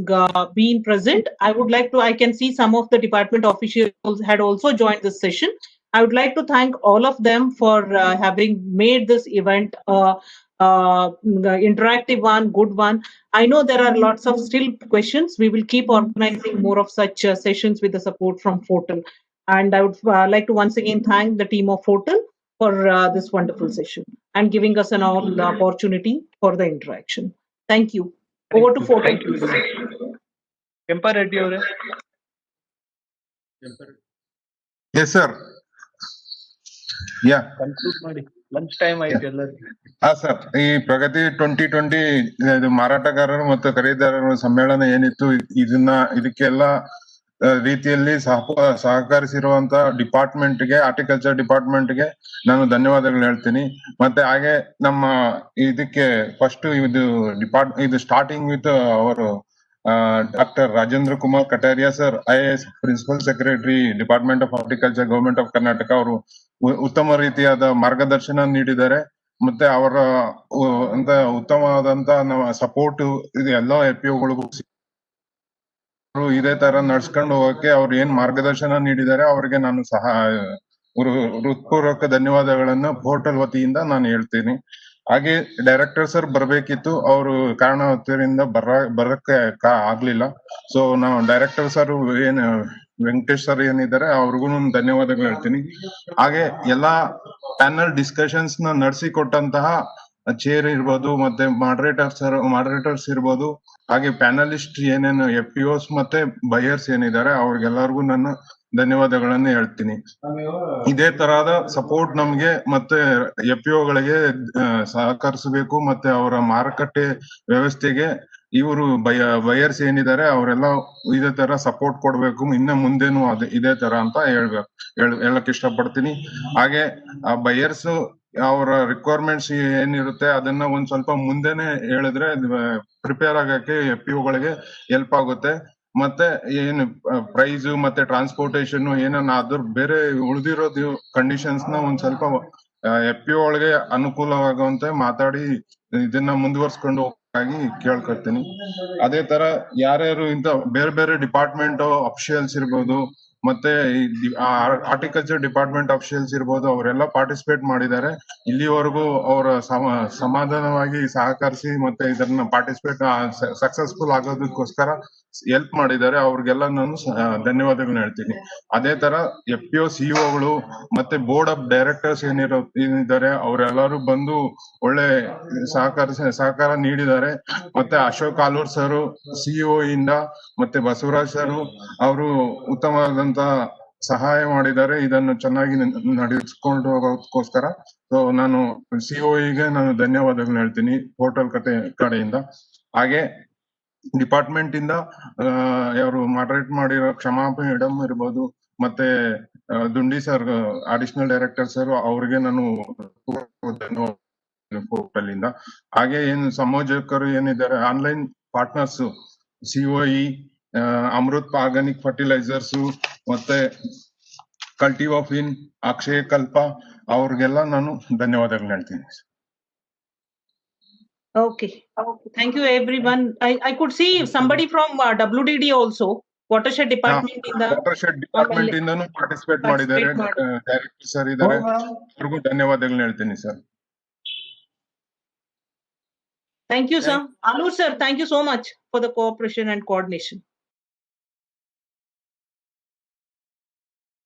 been present. I can see some of the department officials had also joined this session. I would like to thank all of them for having made this event the interactive one, good one. I know there are lots of still questions. We will keep organizing more of such sessions with the support from Portal. And I would like to once again thank the team of Portal for this wonderful session and giving us an all opportunity for the interaction. Thank you. Over to Portal. Thank you very much. Kempareddy ಅವರೇ. Yes, sir. Yeah. Conclude ಮಾಡಿ. Lunch time ಆಯ್ತು ಎಲ್ಲರಿಗೂ. Sir, ಈ ಪ್ರಗತಿ 2020 ಇದು ಮಾರಾಟಗಾರರು ಮತ್ತು ಖರೀದಿದಾರರ ಸಮ್ಮೇಳನ ಏನಿತ್ತು, ಇದಕ್ಕೆಲ್ಲ ರೀತಿಯಲ್ಲಿ ಸಹಕರಿಸಿರುವಂತ ಡಿಪಾರ್ಟ್ಮೆಂಟ್ಗೆ, ಹಾರ್ಟಿಕಲ್ಚರ್ ಡಿಪಾರ್ಟ್ಮೆಂಟ್ಗೆ ನಾನು ಧನ್ಯವಾದಗಳು ಹೇಳ್ತೀನಿ. ಮತ್ತೆ ಹಾಗೆ ನಮ್ಮ ಇದಕ್ಕೆ ಫಸ್ಟ್ ಇದು ಸ್ಟಾರ್ಟಿಂಗ್ ವಿತ್ ಅವರು doctor Rajendra Kumar Kataria sir, IAS principal secretary department of horticulture, government of Karnataka. ಅವರು ಉತ್ತಮ ರೀತಿಯಾದ ಮಾರ್ಗದರ್ಶನ ನೀಡಿದ್ದಾರೆ. ಮತ್ತೆ ಅವರ ಉತ್ತಮವಾದಂತ ಸಪೋರ್ಟ್ ಇದು ಎಲ್ಲ FPOಗಳಿಗೂ ಇದೇ ತರ ನಡ್ಸ್ಕೊಂಡು ಹೋಗಕ್ಕೆ ಅವ್ರು ಏನ್ ಮಾರ್ಗದರ್ಶನ ನೀಡಿದ್ದಾರೆ ಅವರಿಗೆ ನಾನು ಹೃತ್ಪೂರ್ವಕ ಧನ್ಯವಾದಗಳನ್ನ ಪೋರ್ಟಲ್ ವತಿಯಿಂದ ನಾನು ಹೇಳ್ತೀನಿ. ಹಾಗೆ ಡೈರೆಕ್ಟರ್ ಸರ್ ಬರ್ಬೇಕಿತ್ತು, ಅವರು ಕಾರಣಾಂತರದಿಂದ ಬರಕ್ಕೆ ಆಗ್ಲಿಲ್ಲ. ಸೊ ನಾವು ಡೈರೆಕ್ಟರ್ ಸರ್ ವೆಂಕಟೇಶ್ ಸರ್ ಏನಿದ್ದಾರೆ ಅವ್ರಿಗೂ ಧನ್ಯವಾದಗಳು ಹೇಳ್ತೀನಿ. ಹಾಗೆ ಎಲ್ಲಾ ಪ್ಯಾನಲ್ ಡಿಸ್ಕಷನ್ಸ್ ನ ನಡೆಸಿಕೊಟ್ಟಂತಹ ಚೇರ್ ಇರ್ಬೋದು, ಮತ್ತೆ ಮಾಡರೇಟರ್ಸ್ ಇರ್ಬೋದು, ಹಾಗೆ ಪ್ಯಾನಲಿಸ್ಟ್ ಏನೇನು FPOs ಮತ್ತೆ ಬಯರ್ಸ್ ಏನಿದ್ದಾರೆ ಅವ್ರಿಗೆಲ್ಲರಿಗೂ ನನ್ನ ಧನ್ಯವಾದಗಳನ್ನ ಹೇಳ್ತೀನಿ. ಇದೇ ತರಹದ ಸಪೋರ್ಟ್ ನಮ್ಗೆ ಮತ್ತೆ FPOಗಳಿಗೆ ಸಹಕರಿಸಬೇಕು, ಮತ್ತೆ ಅವರ ಮಾರುಕಟ್ಟೆ ವ್ಯವಸ್ಥೆಗೆ ಇವರು ಬಯರ್ಸ್ ಏನಿದ್ದಾರೆ ಅವರೆಲ್ಲ ಇದೇ ತರ ಸಪೋರ್ಟ್ ಕೊಡ್ಬೇಕು, ಇನ್ನ ಮುಂದೇನು ಇದೇ ತರ ಅಂತ ಹೇಳಕ್ ಇಷ್ಟಪಡ್ತೀನಿ. ಹಾಗೆ ಆ ಬಯರ್ಸ್ ಅವರ ರಿಕ್ವೈರ್ಮೆಂಟ್ಸ್ ಏನಿರುತ್ತೆ ಅದನ್ನ ಒಂದ್ ಸ್ವಲ್ಪ ಮುಂದೆನೆ ಹೇಳಿದ್ರೆ ಪ್ರಿಪೇರ್ ಆಗಕ್ಕೆ FPOಗಳಿಗೆ ಹೆಲ್ಪ್ ಆಗುತ್ತೆ. ಮತ್ತೆ ಏನು ಪ್ರೈಸ್ ಮತ್ತೆ ಟ್ರಾನ್ಸ್ಪೋರ್ಟೇಶನ್ ಏನನ್ನ ಅದ್ರ ಬೇರೆ ಉಳಿದಿರೋದು ಕಂಡೀಷನ್ಸ್ ನ ಒಂದ್ ಸ್ವಲ್ಪ FPOಗಳಿಗೆ ಅನುಕೂಲವಾಗುವಂತೆ ಮಾತಾಡಿ ಇದನ್ನ ಮುಂದುವರ್ಸ್ಕೊಂಡು ಹೋಗಿ ಕೇಳ್ಕೊತೀನಿ. ಅದೇ ತರ ಯಾರ್ಯಾರು ಇಂತ ಬೇರೆ ಬೇರೆ ಡಿಪಾರ್ಟ್ಮೆಂಟ್ ಅಫಿಷಿಯಲ್ಸ್ ಇರ್ಬೋದು, ಮತ್ತೆ ಹಾರ್ಟಿಕಲ್ಚರ್ ಡಿಪಾರ್ಟ್ಮೆಂಟ್ ಅಫಿಷಿಯಲ್ಸ್ ಇರ್ಬೋದು, ಅವರೆಲ್ಲ ಪಾರ್ಟಿಸಿಪೇಟ್ ಮಾಡಿದ್ದಾರೆ. ಇಲ್ಲಿವರೆಗೂ ಅವರ ಸಮಾಧಾನವಾಗಿ ಸಹಕರಿಸಿ ಮತ್ತೆ ಇದನ್ನ ಪಾರ್ಟಿಸಿಪೇಟ್ ಸಕ್ಸಸ್ಫುಲ್ ಆಗೋದಕ್ಕೋಸ್ಕರ ಹೆಲ್ಪ್ ಮಾಡಿದ್ದಾರೆ. ಅವ್ರಿಗೆಲ್ಲ ನಾನು ಧನ್ಯವಾದಗಳನ್ನ ಹೇಳ್ತೀನಿ. ಅದೇ ತರ FPO CEOಗಳು ಮತ್ತೆ ಬೋರ್ಡ್ ಆಫ್ ಡೈರೆಕ್ಟರ್ಸ್ ಏನಿದ್ದಾರೆ ಅವರೆಲ್ಲರೂ ಬಂದು ಒಳ್ಳೆ ಸಹಕಾರ ನೀಡಿದ್ದಾರೆ. ಮತ್ತೆ ಅಶೋಕ್ ಆಲೂರ್ ಸರ್ CEO ಇಂದ ಮತ್ತೆ ಬಸವರಾಜ್ ಸರ್ ಅವರು ಉತ್ತಮವಾದಂತ ಸಹಾಯ ಮಾಡಿದ್ದಾರೆ ಇದನ್ನು ಚೆನ್ನಾಗಿ ನಡೆಸ್ಕೊಂಡು ಹೋಗೋದಕ್ಕೋಸ್ಕರ. ಸೊ ನಾನು COEಗೆ ನಾನು ಧನ್ಯವಾದಗಳನ್ನ ಹೇಳ್ತೀನಿ ಹೋಟೆಲ್ ಕಡೆಯಿಂದ. ಹಾಗೆ ಡಿಪಾರ್ಟ್ಮೆಂಟ್ ಇಂದ ಅವರು ಮಾಡರೇಟ್ ಮಾಡಿರೋ ಕ್ಷಮಾಪಣೆ ಮೇಡಮ್ ಇರ್ಬೋದು, ಮತ್ತೆ Dundi sir additional director sir ಅವ್ರಿಗೆ ನಾನು ಪೋರ್ಟಲ್ ಹಾಗೆ ಏನು ಸಂಯೋಜಕರು ಏನಿದ್ದಾರೆ online partners COE, Amrit organic fertilisers ಮತ್ತೆ ಕಲ್ಟಿವ್ ಆಫ್ ಇನ್ ಅಕ್ಷಯ ಕಲ್ಪ ಅವ್ರಿಗೆಲ್ಲ ನಾನು ಧನ್ಯವಾದಗಳನ್ನ ಹೇಳ್ತೀನಿ. Okay. Thank you, everyone. I could see somebody from WDD also, watershed department in the watershed department ಇಂದನೂ ಪಾರ್ಟಿಸಿಪೇಟ್ ಮಾಡಿದ್ದಾರೆ. ಡೈರೆಕ್ಟರ್ ಸರ್ ಇದ್ದಾರೆ, ಅವ್ರಿಗೂ ಧನ್ಯವಾದಗಳನ್ನ ಹೇಳ್ತೀನಿ sir. Thank you, sir. Alur sir, thank you so much for the cooperation and coordination.